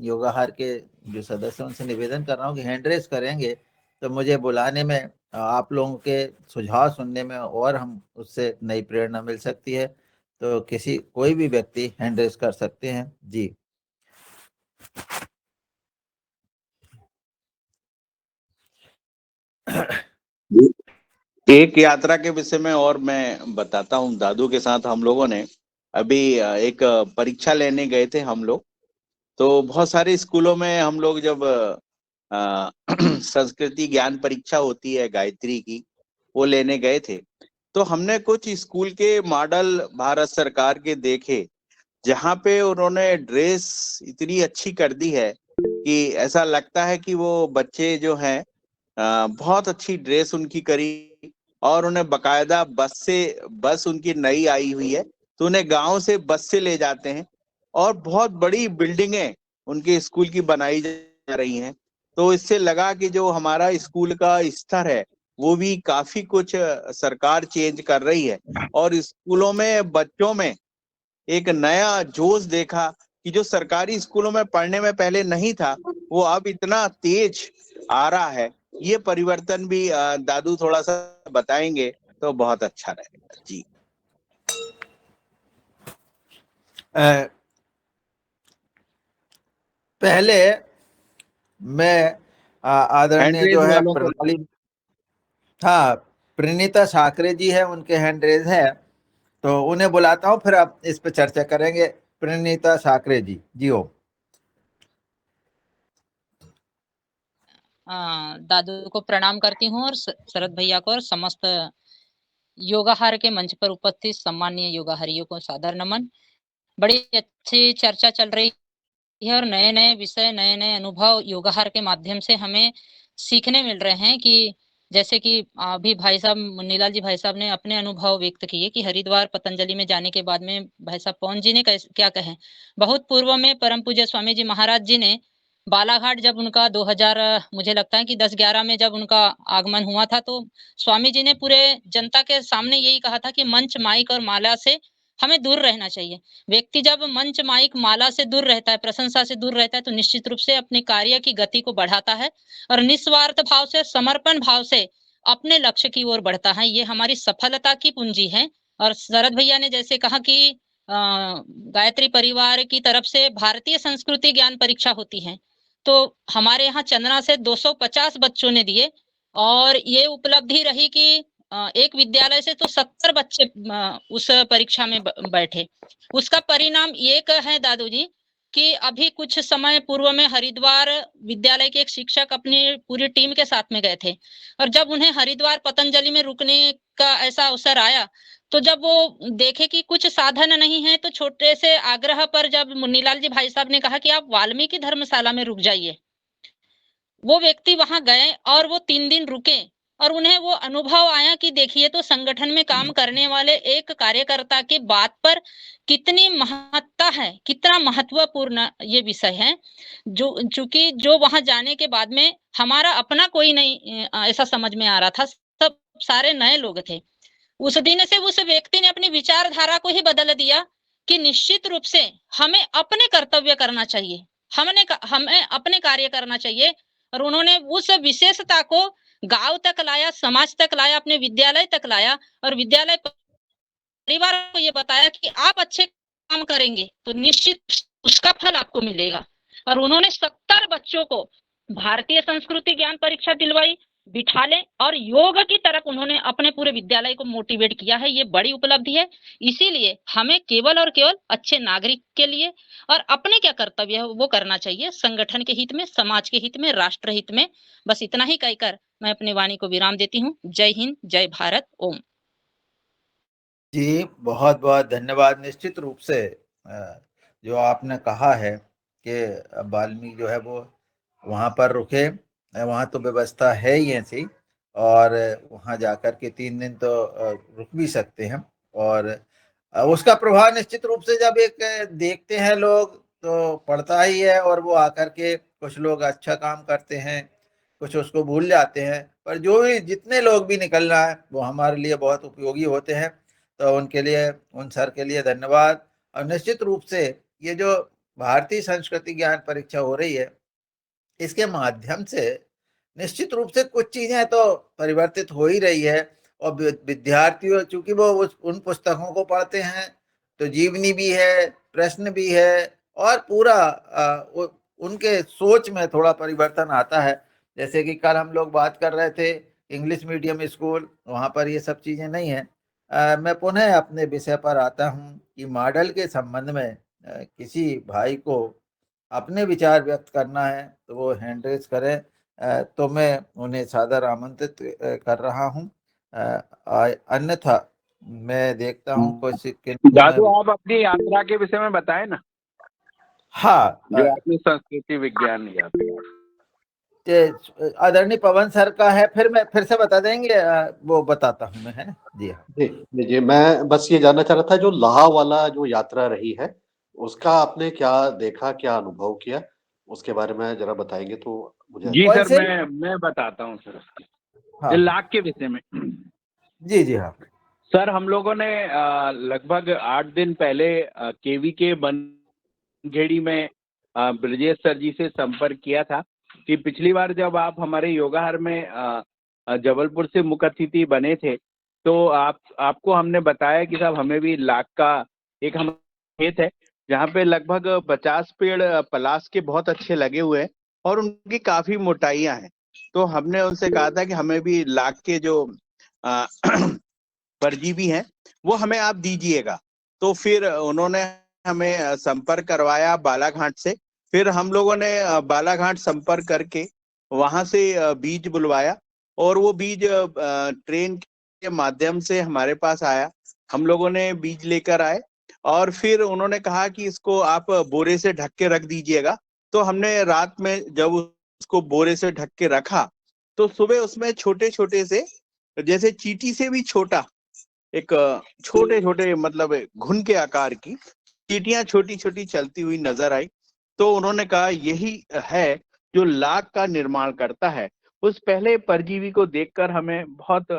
योगाहार के जो सदस्य उनसे निवेदन कर रहा हूँ कि हैंड रेस करेंगे तो मुझे बुलाने में, आप लोगों के सुझाव सुनने में और हम उससे नई प्रेरणा मिल सकती है। तो कोई भी व्यक्ति हैंड रेस कर सकते हैं जी। एक यात्रा के विषय में और मैं बताता हूँ। दादू के साथ हम लोगों ने अभी एक परीक्षा लेने गए थे हम लोग। तो बहुत सारे स्कूलों में हम लोग जब संस्कृति ज्ञान परीक्षा होती है गायत्री की, वो लेने गए थे। तो हमने कुछ स्कूल के मॉडल भारत सरकार के देखे जहाँ पे उन्होंने ड्रेस इतनी अच्छी कर दी है कि ऐसा लगता है कि वो बच्चे जो हैं बहुत अच्छी ड्रेस उनकी करी, और उन्हें बकायदा बस उनकी नई आई हुई है तो उन्हें गांव से बस से ले जाते हैं, और बहुत बड़ी बिल्डिंगें उनके स्कूल की बनाई जा रही हैं। तो इससे लगा कि जो हमारा स्कूल का स्तर है वो भी काफी कुछ सरकार चेंज कर रही है, और स्कूलों में बच्चों में एक नया जोश देखा कि जो सरकारी स्कूलों में पढ़ने में पहले नहीं था वो अब इतना तेज आ रहा है। ये परिवर्तन भी दादू थोड़ा सा बताएंगे तो बहुत अच्छा रहेगा जी। पहले मैं आदरणीय हैंडरेज जो है वालों को प्रणाली, हाँ, प्रणीता साकरे जी है, उनके हैंड रेज है तो उन्हें बुलाता हूँ, फिर आप इस पे चर्चा करेंगे। प्रणीता साकरे जी, जी हो। दादू को प्रणाम करती हूँ और शरद भैया को और समस्त योगाहार के मंच पर उपस्थित सम्मानीय योगाहारियों को सादर नमन। बड़ी अच्छी चर्चा चल रही है और नए नए विषय, नए नए अनुभव योगाहार के माध्यम से हमें सीखने मिल रहे हैं कि जैसे कि अभी भाई साहब मुन्नीलाल जी भाई साहब ने अपने अनुभव व्यक्त किए कि हरिद्वार पतंजलि में जाने के बाद में भाई साहब पवन जी ने क्या कहे। बहुत पूर्व में परम पूज्य स्वामी जी महाराज जी ने बालाघाट जब उनका 2000 मुझे लगता है कि 10-11 में जब उनका आगमन हुआ था तो स्वामी जी ने पूरे जनता के सामने यही कहा था कि मंच, माइक और माला से हमें दूर रहना चाहिए। व्यक्ति जब मंच, माइक, माला से दूर रहता है, प्रशंसा से दूर रहता है तो निश्चित रूप से अपने कार्य की गति को बढ़ाता है और निस्वार्थ भाव से, समर्पण भाव से अपने लक्ष्य की ओर बढ़ता है। ये हमारी सफलता की पूंजी है। और शरद भैया ने जैसे कहा कि गायत्री परिवार की तरफ से भारतीय संस्कृति ज्ञान परीक्षा होती है, तो हमारे यहाँ चंदना से 250 बच्चों ने दिए और ये उपलब्धि रही कि एक विद्यालय से तो 70 बच्चे उस परीक्षा में बैठे। उसका परिणाम ये है दादू जी कि अभी कुछ समय पूर्व में हरिद्वार विद्यालय के एक शिक्षक अपनी पूरी टीम के साथ में गए थे और जब उन्हें हरिद्वार पतंजलि में रुकने का ऐसा अवसर आया तो जब वो देखे कि कुछ साधन नहीं है तो छोटे से आग्रह पर जब मुन्नीलाल जी भाई साहब ने कहा कि आप वाल्मीकि धर्मशाला में रुक जाइए, वो व्यक्ति वहां गए और वो 3 दिन रुके और उन्हें वो अनुभव आया कि देखिए तो संगठन में काम करने वाले एक कार्यकर्ता की बात पर कितनी महत्ता है, कितना महत्वपूर्ण ये विषय है। जो चूंकि जो वहां जाने के बाद में हमारा अपना कोई नहीं ऐसा समझ में आ रहा था, सब सारे नए लोग थे। उस दिन से उस व्यक्ति ने अपनी विचारधारा को ही बदल दिया कि निश्चित रूप से हमें अपने कर्तव्य करना चाहिए, हमें अपने कार्य करना चाहिए। और उन्होंने उस विशेषता को गांव तक लाया, समाज तक लाया, अपने विद्यालय तक लाया और विद्यालय परिवार को ये बताया कि आप अच्छे काम करेंगे तो निश्चित उसका फल आपको मिलेगा। और उन्होंने 70 बच्चों को भारतीय संस्कृति ज्ञान परीक्षा दिलवाई, बिठाले और योग की तरफ उन्होंने अपने पूरे विद्यालय को मोटिवेट किया है। ये बड़ी उपलब्धि है। इसीलिए हमें केवल और केवल अच्छे नागरिक के लिए और अपने क्या कर्तव्य है वो करना चाहिए, संगठन के हित में, समाज के हित में, राष्ट्र हित में। बस इतना ही कहकर मैं अपनी वाणी को विराम देती हूँ। जय हिंद, जय भारत, ओम। जी, बहुत बहुत धन्यवाद। निश्चित रूप से जो आपने कहा है कि वाल्मीकि जो है वो वहाँ पर रुके, वहाँ तो व्यवस्था है ही ऐसी, और वहाँ जाकर के 3 दिन तो रुक भी सकते हैं। और उसका प्रभाव निश्चित रूप से जब एक देखते हैं लोग तो पड़ता ही है, और वो आकर के कुछ लोग अच्छा काम करते हैं, कुछ उसको भूल जाते हैं, पर जो भी जितने लोग भी निकल रहा है वो हमारे लिए बहुत उपयोगी होते हैं। तो उनके लिए, उन सर के लिए धन्यवाद। और निश्चित रूप से ये जो भारतीय संस्कृति ज्ञान परीक्षा हो रही है, इसके माध्यम से निश्चित रूप से कुछ चीजें तो परिवर्तित हो ही रही है। और विद्यार्थियों, चूंकि वो उन पुस्तकों को पढ़ते हैं, तो जीवनी भी है, प्रश्न भी है, और पूरा उनके सोच में थोड़ा परिवर्तन आता है। जैसे कि कल हम लोग बात कर रहे थे इंग्लिश मीडियम स्कूल, वहाँ पर ये सब चीजें नहीं है। मैं पुनः अपने विषय पर आता हूँ कि मॉडल के संबंध में किसी भाई को अपने विचार व्यक्त करना है तो वो हैंड रेज करें, तो मैं उन्हें सादर आमंत्रित कर रहा हूँ। अन्यथा मैं देखता हूँ कुछ किनको मैं। दादू, आप अपनी यात्रा के विषय में बताएं ना, हाँ, जो आपने संस्कृति विज्ञान यात्रा। आदरणीय पवन सर का है, फिर मैं फिर से बता देंगे, वो बताता हूँ मैं, है ना जी। हाँ जी, मैं बस ये जानना चाह रहा था, जो लाहा वाला जो यात्रा रही है उसका आपने क्या देखा, क्या अनुभव किया, उसके बारे में जरा बताएंगे तो मुझे जी कौन सर, से? मैं बताता हूँ सर उसके, हाँ ये लाख के विषय में। जी जी। हाँ सर, हम लोगों ने लगभग 8 दिन पहले केवी के बनखेड़ी में ब्रजेश सर जी से संपर्क किया था कि पिछली बार जब आप हमारे योगाहर में जबलपुर से मुख्य अतिथि बने थे, तो आपको हमने बताया कि साहब हमें भी लाख का एक हम खेत है जहाँ पे लगभग 50 पेड़ पलाश के बहुत अच्छे लगे हुए हैं और उनकी काफी मोटाइयां हैं। तो हमने उनसे कहा था कि हमें भी लाख के जो परजीवी हैं वो हमें आप दीजिएगा। तो फिर उन्होंने हमें संपर्क करवाया बालाघाट से। फिर हम लोगों ने बालाघाट संपर्क करके वहां से बीज बुलवाया और वो बीज ट्रेन के माध्यम से हमारे पास आया। हम लोगों ने बीज लेकर आए और फिर उन्होंने कहा कि इसको आप बोरे से ढक के रख दीजिएगा। तो हमने रात में जब उसको बोरे से ढक के रखा तो सुबह उसमें छोटे छोटे से, जैसे चींटी से भी छोटा, एक छोटे छोटे मतलब घुन के आकार की चींटियां छोटी छोटी चलती हुई नजर आई। तो उन्होंने कहा यही है जो लाख का निर्माण करता है। उस पहले परजीवी को देखकर हमें बहुत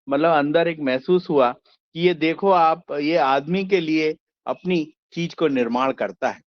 मतलब अंदर एक महसूस हुआ कि ये देखो आप, ये आदमी के लिए अपनी चीज को निर्माण करता है।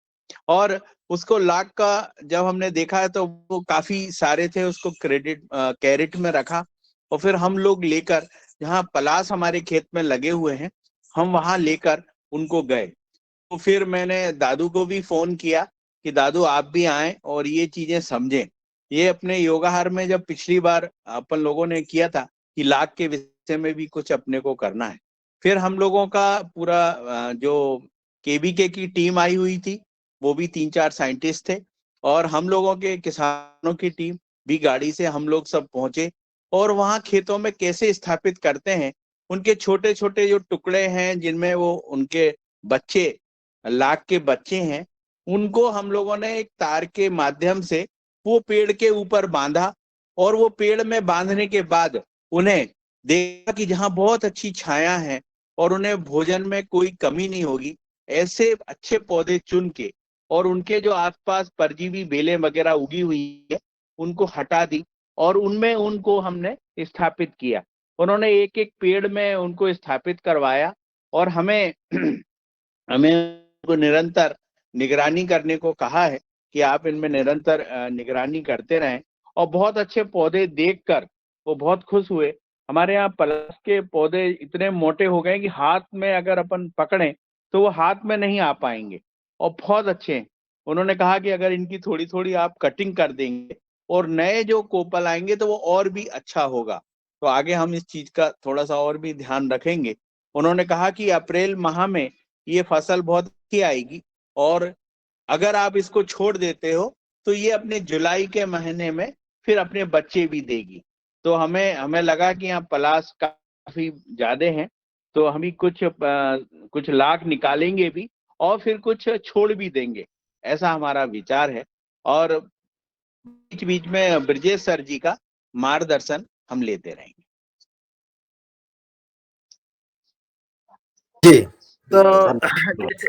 और उसको लाख का जब हमने देखा है तो वो काफी सारे थे, उसको कैरेट में रखा और फिर हम लोग लेकर जहाँ पलाश हमारे खेत में लगे हुए हैं हम वहां लेकर उनको गए। तो फिर मैंने दादू को भी फोन किया कि दादू आप भी आए और ये चीजें समझें। ये अपने योगाहार में जब पिछली बार अपन लोगों ने किया था कि लाख के विषय में भी कुछ अपने को करना है। फिर हम लोगों का पूरा जो केबीके की टीम आई हुई थी, वो भी 3-4 साइंटिस्ट थे और हम लोगों के किसानों की टीम भी गाड़ी से हम लोग सब पहुंचे और वहां खेतों में कैसे स्थापित करते हैं, उनके छोटे छोटे जो टुकड़े हैं जिनमें वो उनके बच्चे, लाख के बच्चे हैं, उनको हम लोगों ने एक तार के माध्यम से वो पेड़ के ऊपर बांधा और वो पेड़ में बांधने के बाद उन्हें देखा कि जहाँ बहुत अच्छी छाया है और उन्हें भोजन में कोई कमी नहीं होगी, ऐसे अच्छे पौधे चुन के और उनके जो आसपास परजीवी बेलें वगैरह उगी हुई है उनको हटा दी और उनमें उनको हमने स्थापित किया। उन्होंने एक एक पेड़ में उनको स्थापित करवाया और हमें हमें उनको निरंतर निगरानी करने को कहा है कि आप इनमें निरंतर निगरानी करते रहें। और बहुत अच्छे पौधे देखकर वो बहुत खुश हुए। हमारे यहाँ पलाश के पौधे इतने मोटे हो गए कि हाथ में अगर अपन पकड़ें तो वो हाथ में नहीं आ पाएंगे और बहुत अच्छे हैं। उन्होंने कहा कि अगर इनकी थोड़ी थोड़ी आप कटिंग कर देंगे और नए जो कोपल आएंगे तो वो और भी अच्छा होगा। तो आगे हम इस चीज का थोड़ा सा और भी ध्यान रखेंगे। उन्होंने कहा कि अप्रैल माह में ये फसल बहुत अच्छी आएगी और अगर आप इसको छोड़ देते हो तो ये अपने जुलाई के महीने में फिर अपने बच्चे भी देगी। तो हमें लगा कि यहाँ पलाश काफी ज्यादा हैं तो हम ही कुछ लाख निकालेंगे भी और फिर कुछ छोड़ भी देंगे, ऐसा हमारा विचार है। और बीच बीच में ब्रजेश सर जी का मार्गदर्शन हम लेते रहेंगे। जी, तो धन्यवाद।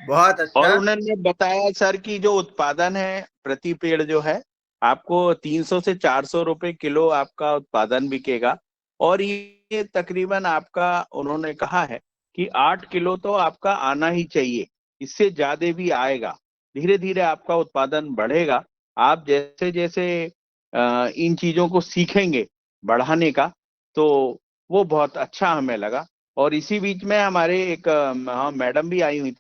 बहुत और अच्छा। उन्होंने बताया सर कि जो उत्पादन है प्रति पेड़ जो है आपको 300 से 400 रुपए किलो आपका उत्पादन बिकेगा। और ये तकरीबन आपका उन्होंने कहा है कि 8 किलो तो आपका आना ही चाहिए, इससे ज्यादा भी आएगा। धीरे धीरे आपका उत्पादन बढ़ेगा। आप जैसे जैसे इन चीजों को सीखेंगे बढ़ाने का, तो वो बहुत अच्छा हमें लगा। और इसी बीच में हमारे एक मैडम भी आई हुई थी,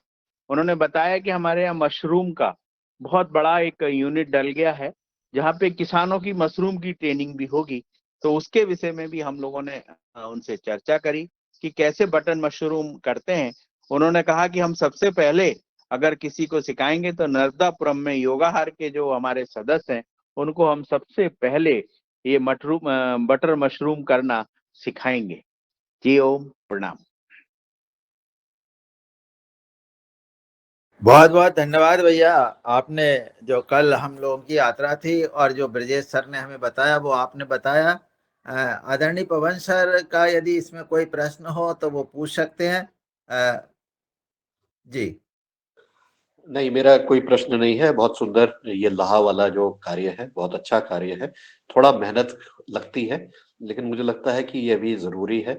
उन्होंने बताया कि हमारे यहाँ मशरूम का बहुत बड़ा एक यूनिट डल गया है, जहाँ पे किसानों की मशरूम की ट्रेनिंग भी होगी। तो उसके विषय में भी हम लोगों ने उनसे चर्चा करी कि कैसे बटन मशरूम करते हैं। उन्होंने कहा कि हम सबसे पहले अगर किसी को सिखाएंगे तो नर्मदापुरम में योगाहार के जो हमारे सदस्य हैं उनको हम सबसे पहले ये बटर मशरूम करना सिखाएंगे। जी ओम प्रणाम। बहुत बहुत धन्यवाद भैया। आपने जो कल हम लोगों की यात्रा थी और जो ब्रजेश सर ने हमें बताया वो आपने बताया। आदरणीय पवन सर का यदि इसमें कोई प्रश्न हो तो वो पूछ सकते हैं। जी नहीं, मेरा कोई प्रश्न नहीं है। बहुत सुंदर ये लाहा वाला जो कार्य है, बहुत अच्छा कार्य है। थोड़ा मेहनत लगती है, लेकिन मुझे लगता है कि ये भी जरूरी है,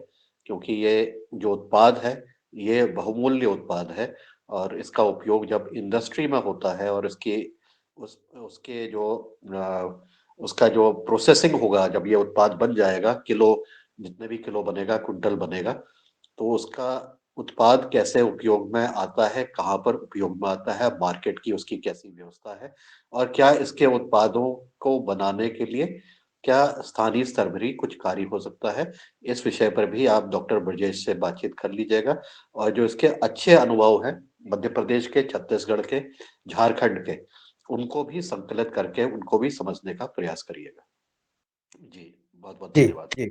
क्योंकि ये जो उत्पाद है ये बहुमूल्य उत्पाद है। और इसका उपयोग जब इंडस्ट्री में होता है और उसके जो उसका जो प्रोसेसिंग होगा, जब ये उत्पाद बन जाएगा, किलो जितने भी किलो बनेगा, कुंटल बनेगा, तो उसका उत्पाद कैसे उपयोग में आता है, कहाँ पर उपयोग में आता है, मार्केट की उसकी कैसी व्यवस्था है, और क्या इसके उत्पादों को बनाने के लिए क्या स्थानीय स्तर पर ही कुछ कार्य हो सकता है। इस विषय पर भी आप डॉक्टर ब्रजेश से बातचीत कर लीजिएगा। और जो इसके अच्छे अनुभव हैं मध्य प्रदेश के, छत्तीसगढ़ के, झारखंड के, उनको भी संकलित करके उनको भी समझने का प्रयास करिएगा। जी, बहुत बहुत जी धन्यवाद। जी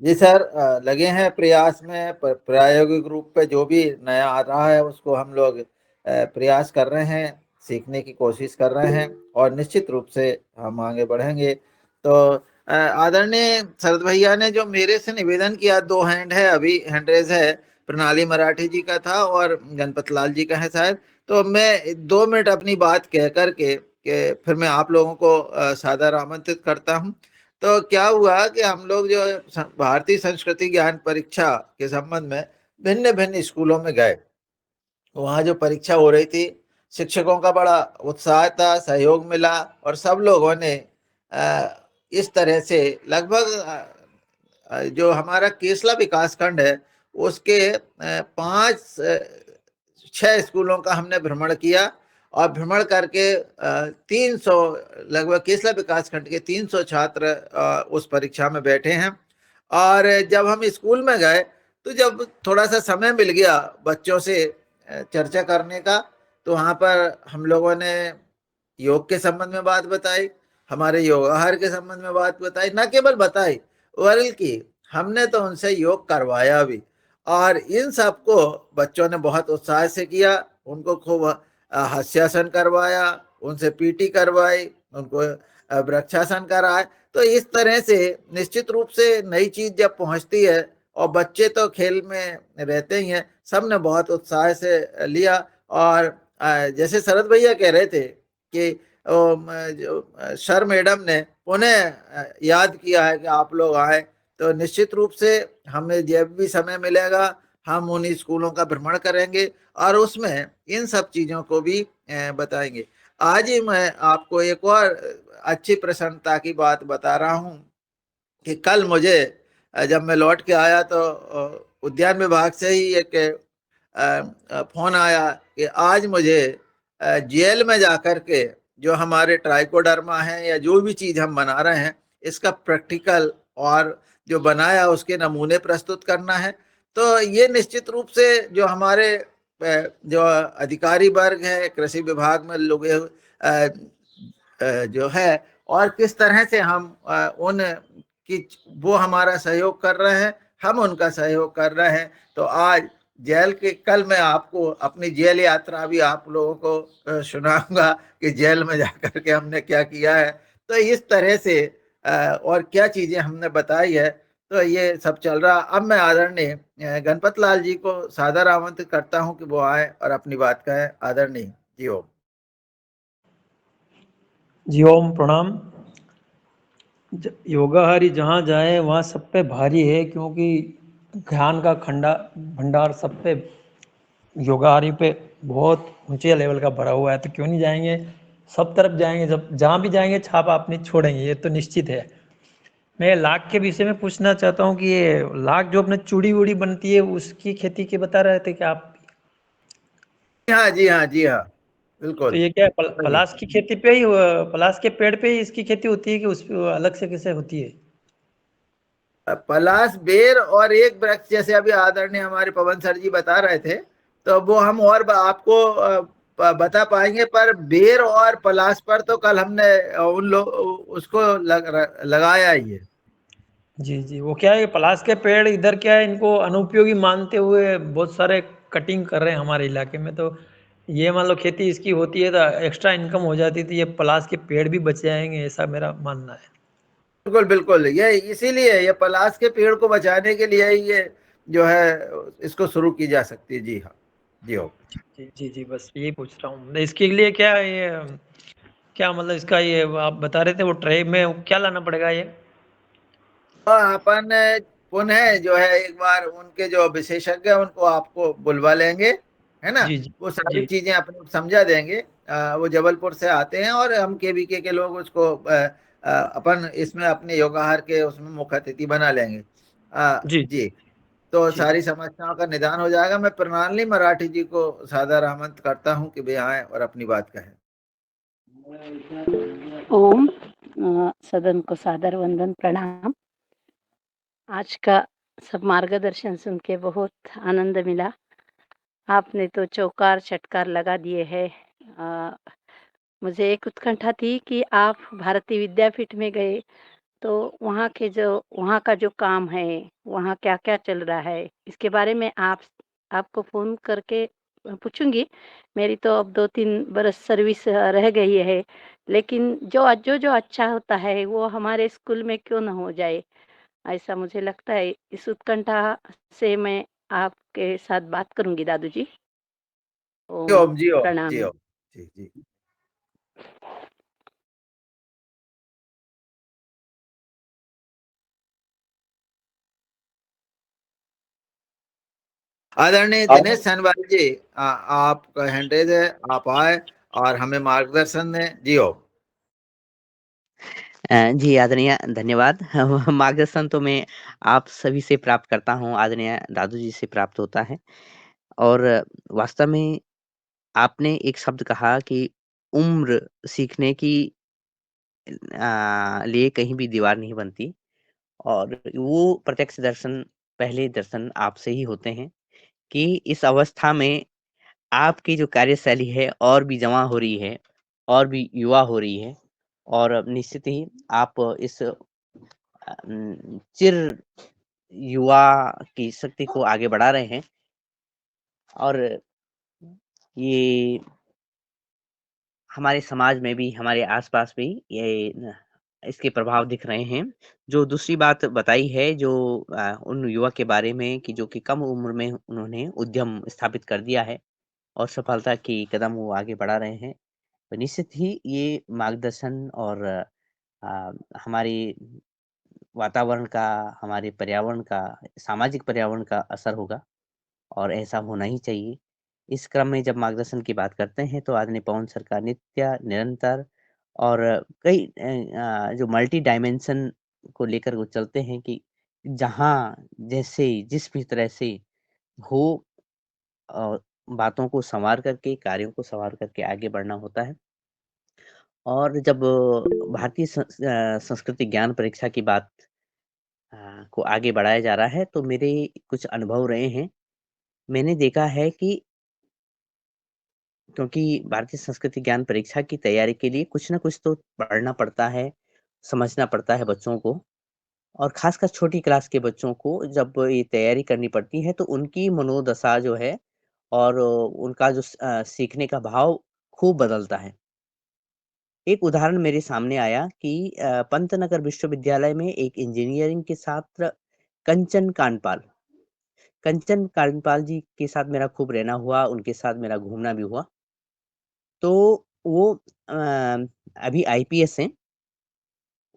जी सर, लगे हैं प्रयास में। प्रायोगिक रूप पे जो भी नया आ रहा है उसको हम लोग प्रयास कर रहे हैं, सीखने की कोशिश कर रहे हैं और निश्चित रूप से हम आगे बढ़ेंगे। तो आदरणीय शरद भैया ने जो मेरे से निवेदन किया, 2 हैंड है, अभी हैंड रेज है, प्रणाली मराठी जी का था और गणपत लाल जी का है शायद। तो मैं 2 मिनट अपनी बात कह करके के फिर मैं आप लोगों को सादर आमंत्रित करता हूँ। तो क्या हुआ कि हम लोग जो भारतीय संस्कृति ज्ञान परीक्षा के संबंध में भिन्न भिन्न स्कूलों में गए। वहाँ जो परीक्षा हो रही थी, शिक्षकों का बड़ा उत्साह था, सहयोग मिला और सब लोगों ने इस तरह से लगभग जो हमारा केसला विकास खंड है उसके 5-6 स्कूलों का हमने भ्रमण किया और भ्रमण करके 300 लगभग केसला विकास खंड के 300 छात्र उस परीक्षा में बैठे हैं। और जब हम स्कूल में गए तो जब थोड़ा सा समय मिल गया बच्चों से चर्चा करने का, तो वहाँ पर हम लोगों ने योग के संबंध में बात बताई, हमारे योगाहार के संबंध में बात बताई, न केवल बताई बल्कि हमने तो उनसे योग करवाया भी। और इन सबको बच्चों ने बहुत उत्साह से किया। उनको खूब हास्यासन करवाया, उनसे पीटी करवाई, उनको वृक्षासन कराए। तो इस तरह से निश्चित रूप से नई चीज जब पहुंचती है और बच्चे तो खेल में रहते ही हैं, सब ने बहुत उत्साह से लिया। और जैसे शरद भैया कह रहे थे कि जो सर मैडम ने पुनः याद किया है कि आप लोग आए, तो निश्चित रूप से हमें जब भी समय मिलेगा हम उन स्कूलों का भ्रमण करेंगे और उसमें इन सब चीज़ों को भी बताएंगे। आज ही मैं आपको एक और अच्छी प्रसन्नता की बात बता रहा हूँ कि कल मुझे जब मैं लौट के आया तो उद्यान विभाग से ही एक फोन आया कि आज मुझे जेल में जाकर के जो हमारे ट्राइकोडर्मा है या जो भी चीज़ हम बना रहे हैं इसका प्रैक्टिकल और जो बनाया उसके नमूने प्रस्तुत करना है। तो ये निश्चित रूप से जो हमारे जो अधिकारी वर्ग है कृषि विभाग में लोग जो है और किस तरह से हम उन कि वो हमारा सहयोग कर रहे हैं, हम उनका सहयोग कर रहे हैं। तो आज जेल के, कल मैं आपको अपनी जेल यात्रा भी आप लोगों को सुनाऊंगा कि जेल में जाकर के हमने क्या किया है। तो इस तरह से और क्या चीजें हमने बताई है, तो ये सब चल रहा। अब मैं आदरणीय गणपत लाल जी को सादर आमंत्रित करता हूं कि वो आए और अपनी बात कहें। आदरणीय जी। ओम जी ओम प्रणाम। योगाहारी जहाँ जाए वहाँ सब पे भारी है, क्योंकि ज्ञान का खंडा भंडार सब पे योगाहारी पे बहुत ऊंचे लेवल का भरा हुआ है। तो क्यों नहीं जाएंगे, सब तरफ जाएंगे, जब जहाँ भी जाएंगे छाप अपनी छोड़ेंगे, ये तो निश्चित है। मैं लाख के विषय में पूछना चाहता हूँ कि ये लाख जो अपने चूड़ी वूड़ी बनती है उसकी खेती के बता रहे थे क्या आप? हाँ जी, हाँ जी, हाँ बिल्कुल। तो ये क्या है, पलाश की खेती पे ही, पलाश के पेड़ पे ही इसकी खेती होती है कि उस अलग से कैसे होती है? पलाश, बेर और एक वृक्ष, जैसे अभी आदरणीय हमारे पवन सर जी बता रहे थे, तो वो हम और आपको बता पाएंगे। पर बेर और पलाश पर तो कल हमने उन लोग उसको लगाया ही है। जी जी, वो क्या है, पलाश के पेड़ इधर क्या है, इनको अनुपयोगी मानते हुए बहुत सारे कटिंग कर रहे हैं हमारे इलाके में। तो ये मान लो खेती इसकी होती है तो एक्स्ट्रा इनकम हो जाती थी, ये पलाश के पेड़ भी बच जाएंगे, ऐसा मेरा मानना है। बिल्कुल बिल्कुल, ये इसीलिए ये पलाश के पेड़ को बचाने के लिए ही ये जो है इसको शुरू की जा सकती है। जी हाँ, जी हो। जी जी जी, बस यही पूछ रहा हूँ। इसके लिए क्या ये, क्या मतलब इसका, ये आप बता रहे थे वो ट्रे में क्या लाना पड़ेगा ये? अपन पुनः जो है एक बार उनके जो विशेषज्ञ हैं उनको आपको बुलवा लेंगे, है ना। जी जी वो सारी जी चीजें अपने समझा देंगे। वो जबलपुर से आते हैं और हम केवीके के लोग उसको अपन इसमें अपने योगाहार के उसमें मुख्य अतिथि बना लेंगे। जी जी। तो जी सारी समस्याओं का निदान हो जाएगा। मैं प्रणाली मराठी जी को सादर आमंत्रित करता हूँ कि वे आए और अपनी बात कहें। ओम। सदन को सादर वंदन प्रणाम। आज का सब मार्गदर्शन सुन के बहुत आनंद मिला। आपने तो चौकार चटकार लगा दिए हैं। मुझे एक उत्कंठा थी कि आप भारतीय विद्यापीठ में गए तो वहाँ का जो काम है, वहाँ क्या-क्या चल रहा है, इसके बारे में आपको फ़ोन करके पूछूँगी। मेरी तो अब 2-3 बरस सर्विस रह गई है, लेकिन जो अच्छा होता है, वो हमारे स्कूल में क्यों ना हो जाए, ऐसा मुझे लगता है। इस उत्कंठा से मैं आपके साथ बात करूँगी दादू जी। जी ओम, ओम, जी ओम, जी प्रणाम। ओम। जी जी। आदरणीय दिनेश सनवाल जी, आपका हैंड रेज है, आप आए और हमें मार्गदर्शन दें। जी हो। जी आदरणीय धन्यवाद। मार्गदर्शन तो मैं आप सभी से प्राप्त करता हूँ, आदरणीय दादू जी से प्राप्त होता है। और वास्तव में आपने एक शब्द कहा कि उम्र सीखने की लिए कहीं भी दीवार नहीं बनती, और वो प्रत्यक्ष दर्शन, पहले दर्शन आपसे ही होते हैं कि इस अवस्था में आपकी जो कार्यशैली है और भी जमा हो रही है, और भी युवा हो रही है, और निश्चित ही आप इस चिर युवा की शक्ति को आगे बढ़ा रहे हैं। और ये हमारे समाज में भी, हमारे आस-पास भी ये इसके प्रभाव दिख रहे हैं। जो दूसरी बात बताई है, जो उन युवा के बारे में कि जो कि कम उम्र में उन्होंने उद्यम स्थापित कर दिया है और सफलता की कदम वो आगे बढ़ा रहे हैं। तो निश्चित ही ये मार्गदर्शन और हमारी वातावरण का, हमारे पर्यावरण का, सामाजिक पर्यावरण का असर होगा, और ऐसा होना ही चाहिए। इस क्रम में जब मार्गदर्शन की बात करते हैं तो आदरणीय पवन सर का नित्य, निरंतर और कई जो मल्टी डायमेंशन को लेकर वो चलते हैं कि जहाँ, जैसे, जिस भी तरह से हो, अ, बातों को सँवार करके, कार्यों को सँवार करके आगे बढ़ना होता है। और जब भारतीय संस्कृति ज्ञान परीक्षा की बात को आगे बढ़ाया जा रहा है, तो मेरे कुछ अनुभव रहे हैं। मैंने देखा है कि क्योंकि भारतीय संस्कृति ज्ञान परीक्षा की तैयारी के लिए कुछ न कुछ तो पढ़ना पड़ता है, समझना पड़ता है बच्चों को। और खासकर छोटी क्लास के बच्चों को जब ये तैयारी करनी पड़ती है तो उनकी मनोदशा जो है और उनका जो सीखने का भाव खूब बदलता है। एक उदाहरण मेरे सामने आया कि पंतनगर विश्वविद्यालय में एक इंजीनियरिंग के छात्र कंचन कांडपाल जी के साथ मेरा खूब रहना हुआ, उनके साथ मेरा घूमना भी हुआ। तो वो अ, अभी आईपीएस हैं।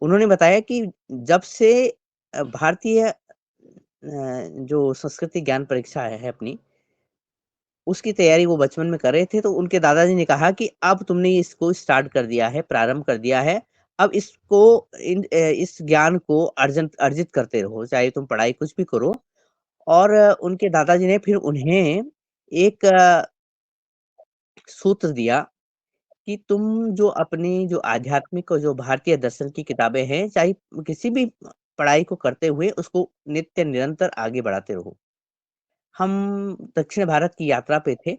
उन्होंने बताया कि जब से भारतीय जो संस्कृति ज्ञान परीक्षा है अपनी, उसकी तैयारी वो बचपन में कर रहे थे, तो उनके दादाजी ने कहा कि अब तुमने इसको स्टार्ट कर दिया है, प्रारंभ कर दिया है, अब इसको इस ज्ञान को अर्जित करते रहो, चाहे तुम पढ़ाई कुछ भी करो। और उनके दादाजी ने फिर उन्हें एक सूत्र दिया कि तुम जो अपनी जो आध्यात्मिक और जो भारतीय दर्शन की किताबें हैं, चाहे किसी भी पढ़ाई को करते हुए उसको नित्य निरंतर आगे बढ़ाते रहो। हम दक्षिण भारत की यात्रा पे थे,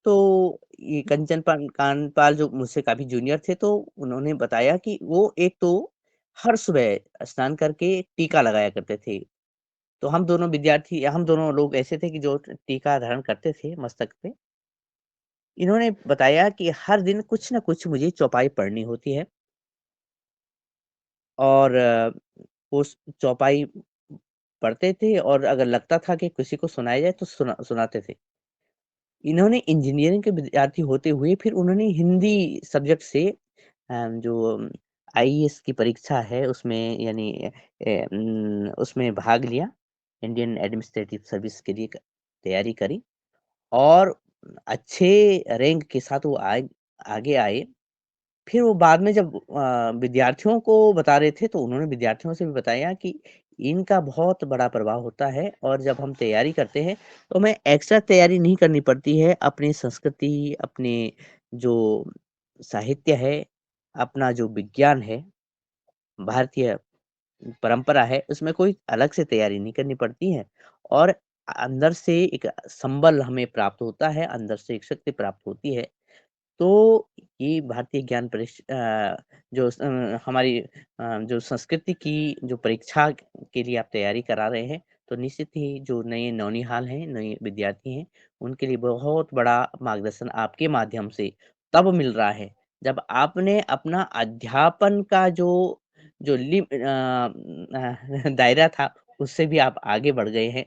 तो ये कांडपाल जो मुझसे काफ़ी जूनियर थे, तो उन्होंने बताया कि वो एक तो हर सुबह स्नान करके टीका लगाया करते थे। तो हम दोनों लोग ऐसे थे कि जो टीका धारण करते थे मस्तक पे। इन्होंने बताया कि हर दिन कुछ न कुछ मुझे चौपाई पढ़नी होती है और उस चौपाई पढ़ते थे और अगर लगता था कि किसी को सुनाया जाए तो सुनाते थे। इन्होंने इंजीनियरिंग के विद्यार्थी होते हुए फिर उन्होंने हिंदी सब्जेक्ट से जो आईएएस की परीक्षा है उसमें यानी उसमें भाग लिया। इंडियन एडमिनिस्ट्रेटिव सर्विस के लिए तैयारी करी और अच्छे रैंक के साथ वो आगे आए। फिर वो बाद में जब विद्यार्थियों को बता रहे थे तो उन्होंने विद्यार्थियों से भी बताया कि इनका बहुत बड़ा प्रभाव होता है और जब हम तैयारी करते हैं तो हमें एक्स्ट्रा तैयारी नहीं करनी पड़ती है। अपनी संस्कृति, अपने जो साहित्य है, अपना जो विज्ञान है, भारतीय परंपरा है, उसमें कोई अलग से तैयारी नहीं करनी पड़ती है और अंदर से एक संबल हमें प्राप्त होता है, अंदर से एक शक्ति प्राप्त होती है। तो ये भारतीय ज्ञान जो हमारी जो संस्कृति की जो परीक्षा के लिए आप तैयारी करा रहे हैं, तो निश्चित ही जो नए नौनिहाल हैं, नए विद्यार्थी हैं, उनके लिए बहुत बड़ा मार्गदर्शन आपके माध्यम से तब मिल रहा है, जब आपने अपना अध्यापन का जो जो दायरा था, उससे भी आप आगे बढ़ गए हैं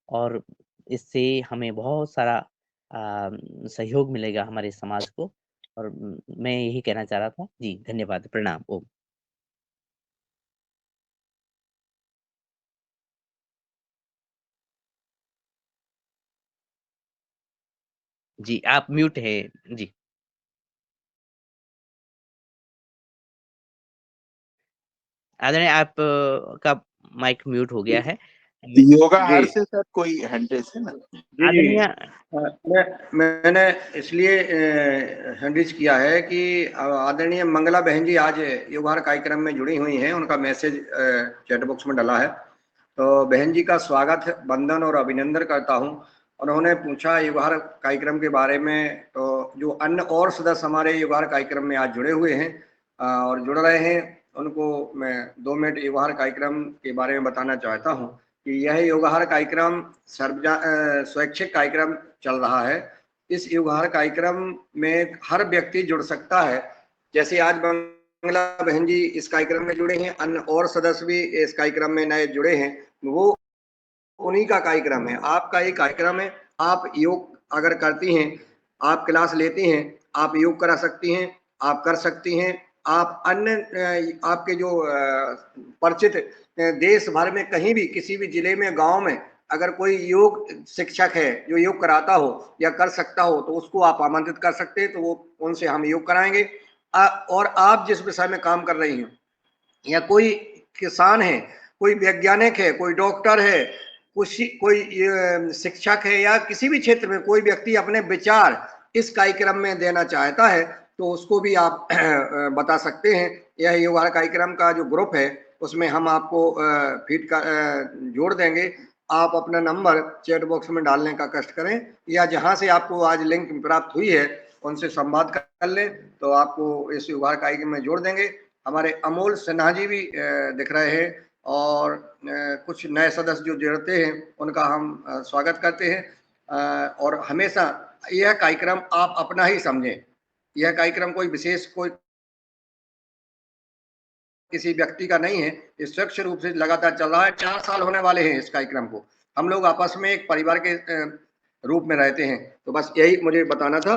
और इससे हमें बहुत सारा सहयोग मिलेगा हमारे समाज को और मैं यही कहना चाह रहा था। जी, धन्यवाद, प्रणाम, ओम। जी, आप म्यूट हैं। जी, आदरणीय आप का माइक म्यूट हो गया है। योगा जी हर से सर कोई हैंड रेस है ना? जी आदरणीय मैंने इसलिए हैंड रेज किया है कि आदरणीय मंगला बहन जी आज योगार कार्यक्रम में जुड़ी हुई हैं। उनका मैसेज चैट बॉक्स में डला है, तो बहन जी का स्वागत वंदन और अभिनंदन करता हूं। उन्होंने पूछा योगार कार्यक्रम के बारे में, तो जो अन्य और सदस्य हमारे योगार कार्यक्रम में आज जुड़े हुए हैं और जुड़ रहे हैं, उनको मैं 2 मिनट योगार कार्यक्रम के बारे में बताना चाहता हूं कि यह योगाहार कार्यक्रम स्वैच्छिक कार्यक्रम चल रहा है। इस योगाहार कार्यक्रम में हर व्यक्ति जुड़ सकता है। जैसे आज मंगला बहन जी इस कार्यक्रम में जुड़े हैं, अन्य और सदस्य भी इस कार्यक्रम में नए जुड़े हैं, वो उन्हीं का कार्यक्रम है, आपका ही कार्यक्रम है। आप योग अगर करती हैं, आप क्लास लेती हैं, आप योग करा सकती हैं, आप कर सकती हैं। आप अन्य आपके जो परिचित देश भर में कहीं भी किसी भी जिले में, गांव में अगर कोई योग शिक्षक है जो योग कराता हो या कर सकता हो, तो उसको आप आमंत्रित कर सकते हैं, तो वो उनसे हम योग कराएंगे। और आप जिस विषय में काम कर रही हैं, या कोई किसान है, कोई वैज्ञानिक है, कोई डॉक्टर है, कोई शिक्षक है, या किसी भी क्षेत्र में कोई व्यक्ति अपने विचार इस कार्यक्रम में देना चाहता है, तो उसको भी आप बता सकते हैं। यह योगा कार्यक्रम का जो ग्रुप है उसमें हम आपको फीड का जोड़ देंगे। आप अपना नंबर चैट बॉक्स में डालने का कष्ट करें, या जहां से आपको आज लिंक प्राप्त हुई है उनसे संवाद कर लें, तो आपको इस योगा कार्यक्रम में जोड़ देंगे। हमारे अमोल सिन्हा जी भी दिख रहे हैं, और कुछ नए सदस्य जो जुड़ते हैं उनका हम स्वागत करते हैं। और हमेशा यह कार्यक्रम आप अपना ही समझें, यह कार्यक्रम कोई विशेष कोई किसी व्यक्ति का नहीं है, ये स्वच्छ रूप से लगातार चल रहा है। 4 साल होने वाले हैं इस कार्यक्रम को। हम लोग आपस में एक परिवार के रूप में रहते हैं। तो बस यही मुझे बताना था।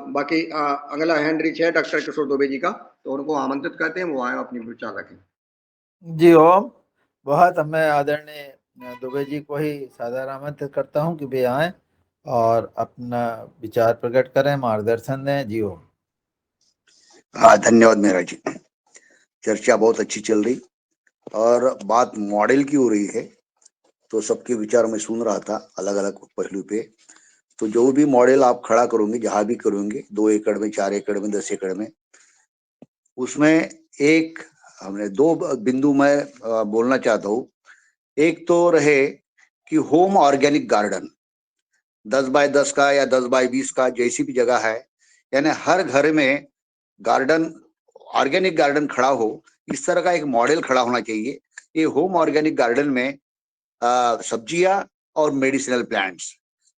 बाकी अगला हैंड रिच है डॉक्टर किशोर दुबे जी का, तो उनको आमंत्रित करते हैं, वो आए अपनी विचार रखें। जी ओम, बहुत मैं आदरणीय दुबे जी को ही सादर आमंत्रित करता हूं कि वे आए और अपना विचार प्रकट करें, मार्गदर्शन दें। जी ओम। हाँ, धन्यवाद मेहरा जी। चर्चा बहुत अच्छी चल रही और बात मॉडल की हो रही है, तो सबके विचार मैं सुन रहा था अलग अलग पहलू पे। तो जो भी मॉडल आप खड़ा करोगे, जहां भी करोगे, 2 एकड़ में, 4 एकड़ में, 10 एकड़ में, उसमें एक हमने 2 बिंदु मैं बोलना चाहता हूँ। एक तो रहे कि होम ऑर्गेनिक गार्डन 10 बाय 10 का या 10 बाय 20 का, जैसी भी जगह है, यानी हर घर में गार्डन, ऑर्गेनिक गार्डन खड़ा हो, इस तरह का एक मॉडल खड़ा होना चाहिए। ये होम ऑर्गेनिक गार्डन में सब्जियां और मेडिसिनल प्लांट्स,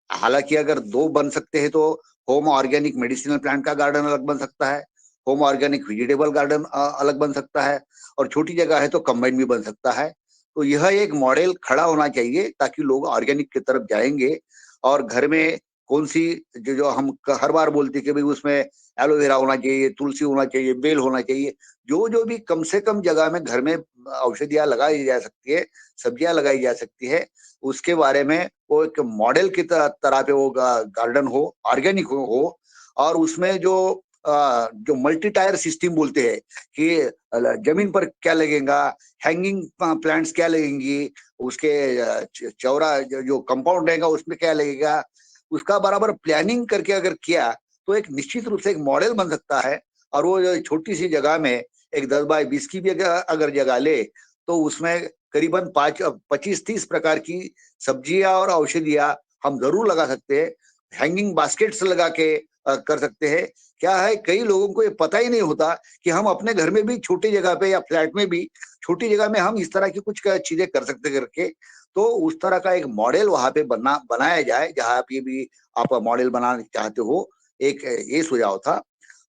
हालांकि अगर 2 बन सकते हैं तो होम ऑर्गेनिक मेडिसिनल प्लांट का गार्डन अलग बन सकता है, होम ऑर्गेनिक वेजिटेबल गार्डन अलग बन सकता है, और छोटी जगह है तो कंबाइन भी बन सकता है। तो यह एक मॉडल खड़ा होना चाहिए ताकि लोग ऑर्गेनिक की तरफ जाएंगे। और घर में कौन सी जो हम हर बार बोलते हैं कि भाई उसमें एलोवेरा होना चाहिए, तुलसी होना चाहिए, बेल होना चाहिए, जो भी कम से कम जगह में घर में औषधियां लगाई जा सकती है, सब्जियां लगाई जा सकती है, उसके बारे में वो एक मॉडल की तरह पे वो गार्डन हो, ऑर्गेनिक हो। और उसमें जो मल्टी टायर सिस्टम बोलते हैं कि जमीन पर क्या लगेगा, हैंगिंग प्लांट्स क्या लगेंगी, उसके चौरा जो कंपाउंड रहेगा उसमें क्या लगेगा, उसका बराबर प्लानिंग करके अगर किया तो एक निश्चित रूप से एक मॉडल बन सकता है। और वो जो छोटी सी जगह में एक 10 बाय 20 की भी अगर जगह ले तो उसमें करीबन 25-30 प्रकार की सब्जियां और औषधियां हम जरूर लगा सकते हैं। हैंगिंग बास्केट्स लगा के कर सकते हैं। क्या है, कई लोगों को ये पता ही नहीं होता कि हम अपने घर में भी छोटी जगह पे या फ्लैट में भी छोटी जगह में हम इस तरह की कुछ चीजें कर सकते करके। तो उस तरह का एक मॉडल वहां पे बनाया जाए जहां पे भी आप मॉडल बनाना चाहते हो। एक ये सुझाव था।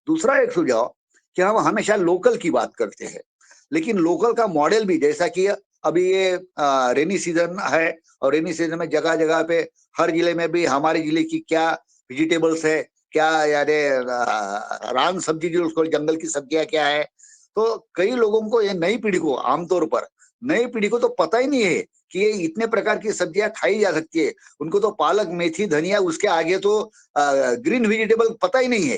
दूसरा एक सुझाव कि हम हमेशा लोकल की बात करते हैं, लेकिन लोकल का मॉडल भी, जैसा कि अभी ये रेनी सीजन है और रेनी सीजन में जगह जगह पे हर जिले में भी हमारे जिले की क्या वेजिटेबल्स है, क्या यानी रान सब्जी जो उसको जंगल की सब्जियां क्या है। तो कई लोगों को, ये नई पीढ़ी को, आमतौर पर नई पीढ़ी को तो पता ही नहीं है कि ये इतने प्रकार की सब्जियां खाई जा सकती है। उनको तो पालक, मेथी, धनिया, उसके आगे तो ग्रीन वेजिटेबल पता ही नहीं है।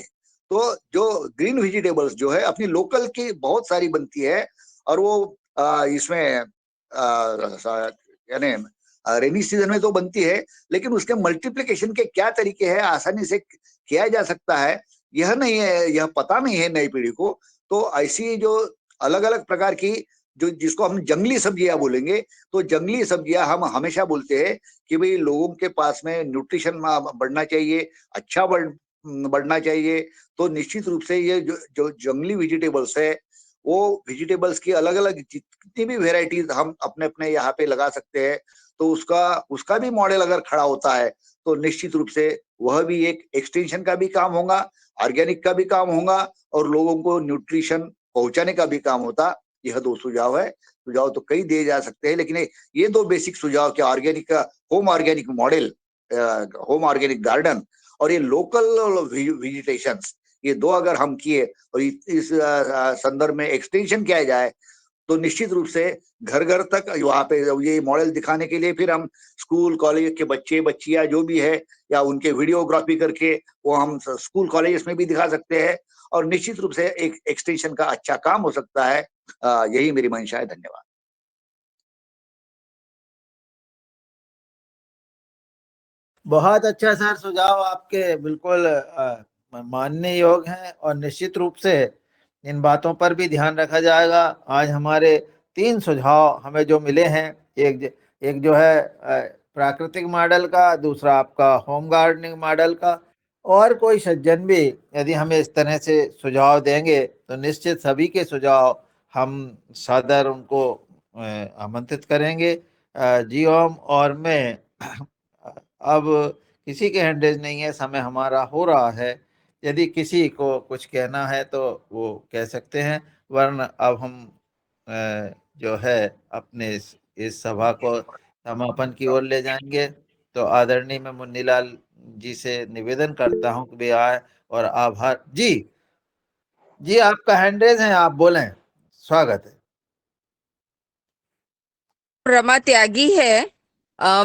तो जो ग्रीन वेजिटेबल्स जो है अपनी लोकल की बहुत सारी बनती है, और वो इसमें यानी रेनी सीजन में तो बनती है, लेकिन उसके मल्टीप्लिकेशन के क्या तरीके हैं आसानी से किया जा सकता है, यह नहीं है, यह पता नहीं है नई पीढ़ी को। तो ऐसी जो अलग अलग प्रकार की, जो जिसको हम जंगली सब्जियां बोलेंगे, तो जंगली सब्जियां हम हमेशा बोलते हैं कि भाई लोगों के पास में न्यूट्रिशन बढ़ना चाहिए, अच्छा बढ़ना चाहिए। तो निश्चित रूप से ये जो जंगली वेजिटेबल्स है, वो वेजिटेबल्स की अलग अलग जितनी भी वेराइटीज हम अपने अपने यहाँ पे लगा सकते हैं। तो उसका भी मॉडल अगर खड़ा होता है तो निश्चित रूप से वह भी एक एक्सटेंशन का भी काम होगा, ऑर्गेनिक का भी काम होगा, और लोगों को न्यूट्रिशन पहुंचाने का भी काम होता। यह 2 सुझाव है। सुझाव तो कई दिए जा सकते हैं, लेकिन ये 2 बेसिक सुझाव के ऑर्गेनिक का home organic model, home organic garden, और ये लोकल वेजिटेशन, ये 2 अगर हम किए और इस संदर्भ में एक्सटेंशन किया जाए तो निश्चित रूप से घर घर तक वहां पे ये मॉडल दिखाने के लिए फिर हम स्कूल कॉलेज के बच्चे बच्चियां जो भी है, या उनके वीडियोग्राफी करके वो हम स्कूल कॉलेज में भी दिखा सकते हैं, और निश्चित रूप से एक एक्सटेंशन का अच्छा काम हो सकता है। यही मेरी मंशा है। धन्यवाद। बहुत अच्छा सर, सुझाव आपके बिल्कुल मानने योग्य हैं और निश्चित रूप से इन बातों पर भी ध्यान रखा जाएगा। आज हमारे 3 सुझाव हमें जो मिले हैं, एक जो है प्राकृतिक मॉडल का, दूसरा आपका होम गार्डनिंग मॉडल का, और कोई सज्जन भी यदि हमें इस तरह से सुझाव देंगे तो निश्चित सभी के सुझाव हम सादर उनको आमंत्रित करेंगे। जी ओम। और मैं अब किसी के हैंड रेज नहीं है, समय हमारा हो रहा है। यदि किसी को कुछ कहना है तो वो कह सकते हैं, वरना अब हम जो है अपने इस सभा को समापन की ओर ले जाएंगे। तो आदरणीय मैं मुन्नीलाल जी से निवेदन करता हूं कि वे आए और आभार। जी जी, आपका हैंड रेज है, आप बोलें, स्वागत है। रमा त्यागी है।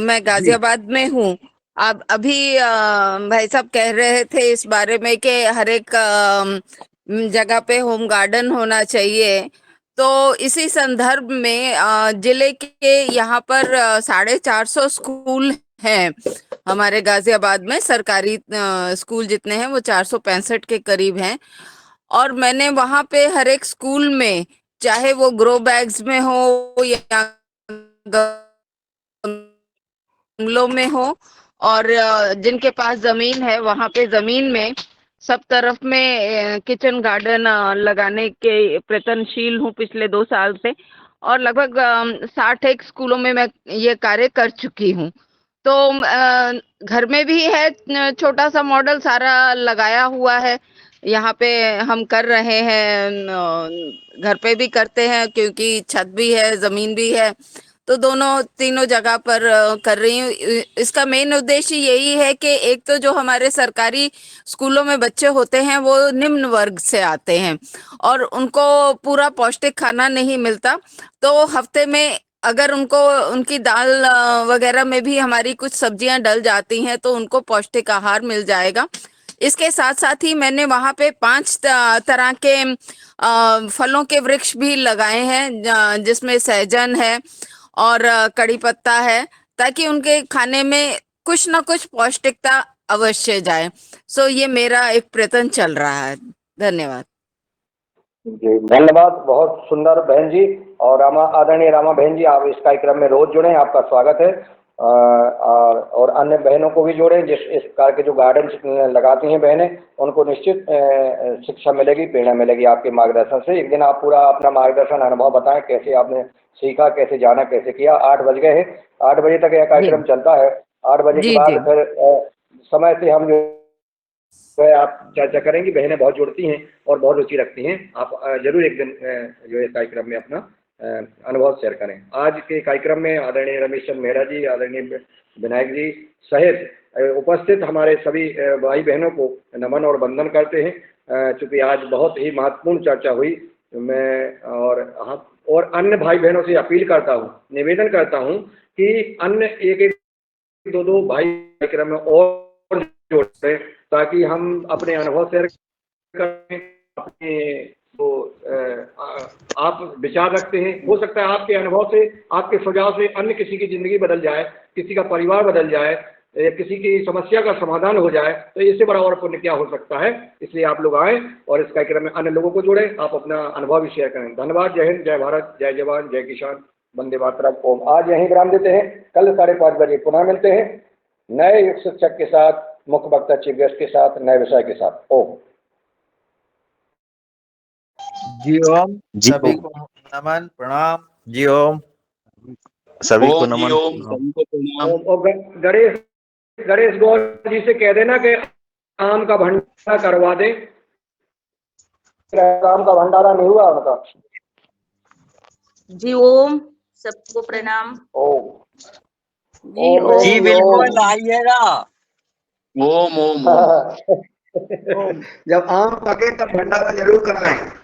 मैं गाजियाबाद में हूँ। अब अभी भाई साहब कह रहे थे इस बारे में कि हर एक जगह पे होम गार्डन होना चाहिए। तो इसी संदर्भ में जिले के यहाँ पर 450 स्कूल हैं हमारे गाजियाबाद में। सरकारी स्कूल जितने हैं वो 465 के करीब हैं। और मैंने वहां पे हर एक स्कूल में, चाहे वो ग्रो बैग्स में हो या गमलों में हो, और जिनके पास जमीन है वहां पे जमीन में सब तरफ में किचन गार्डन लगाने के प्रयत्नशील हूँ पिछले 2 साल से। और लगभग 60 स्कूलों में मैं ये कार्य कर चुकी हूँ। तो घर में भी है, छोटा सा मॉडल सारा लगाया हुआ है। यहाँ पे हम कर रहे हैं, घर पे भी करते हैं क्योंकि छत भी है, जमीन भी है, तो दोनों तीनों जगह पर कर रही हूँ। इसका मेन उद्देश्य यही है कि एक तो जो हमारे सरकारी स्कूलों में बच्चे होते हैं वो निम्न वर्ग से आते हैं और उनको पूरा पौष्टिक खाना नहीं मिलता। तो हफ्ते में अगर उनको उनकी दाल वगैरह में भी हमारी कुछ सब्जियां डल जाती हैं तो उनको पौष्टिक आहार मिल जाएगा। इसके साथ साथ ही मैंने वहां पे 5 तरह के फलों के वृक्ष भी लगाए हैं, जिसमें सहजन है और कड़ी पत्ता है, ताकि उनके खाने में कुछ ना कुछ पौष्टिकता अवश्य जाए। सो ये मेरा एक प्रयत्न चल रहा है। धन्यवाद जी, धन्यवाद। बहुत सुंदर बहन जी। और आदरणीय रामा बहन जी, आप इस कार्यक्रम में रोज जुड़े, आपका स्वागत है। और अन्य बहनों को भी जोड़ें जिस इस प्रकार के जो गार्डन लगाती हैं बहनें, उनको निश्चित शिक्षा मिलेगी, प्रेरणा मिलेगी आपके मार्गदर्शन से। एक दिन आप पूरा अपना मार्गदर्शन अनुभव बताएं, कैसे आपने सीखा, कैसे जाना, कैसे किया। 8 बज गए हैं, 8 बजे तक यह कार्यक्रम चलता है। 8 बजे के बाद फिर समय से हम जो आप चर्चा करेंगी। बहनें बहुत जुड़ती हैं और बहुत रुचि रखती हैं। आप जरूर एक दिन जो है कार्यक्रम में अपना अनुभव शेयर करें। आज के कार्यक्रम में आदरणीय रमेश चंद्र मेहरा जी, आदरणीय विनायक जी सहित उपस्थित हमारे सभी भाई बहनों को नमन और वंदन करते हैं। चूंकि आज बहुत ही महत्वपूर्ण चर्चा हुई, मैं और अन्य भाई बहनों से अपील करता हूँ, निवेदन करता हूँ कि अन्य एक दो भाई कार्यक्रम में और जोड़ें, ताकि हम अपने अनुभव शेयर करें। अपने तो आप विचार रखते हैं, हो सकता है आपके अनुभव से, आपके सुझाव से अन्य किसी की जिंदगी बदल जाए, किसी का परिवार बदल जाए, किसी की समस्या का समाधान हो जाए, तो इससे बड़ा और पुण्य क्या हो सकता है। इसलिए आप लोग आए और इस कार्यक्रम में अन्य लोगों को जोड़ें, आप अपना अनुभव भी शेयर करें। धन्यवाद। जय हिंद, जय भारत, जय जवान, जय किसान, वंदे मातरम, ओम। आज यहीं विराम देते हैं। कल 5:30 बजे पुनः मिलते हैं नए युग शिक्षक के साथ, मुख्य वक्ता चीफ गेस्ट के साथ, नए विषय के साथ। ओम। जी ओम। सभी को नमन प्रणाम। जी ओम। सभी को ओम जी नमन। ओम, सभी को प्रणाम। और गणेश गौर जी से कह देना कि आम का भंडारा करवा दे। आम का भंडारा नहीं हुआ उनका। जी ओम, सबको प्रणाम। ओम जी ओम। जी बिल्कुल आइएगा। ओम ओम ओम। जब आम पके तब भंडारा जरूर कराएं।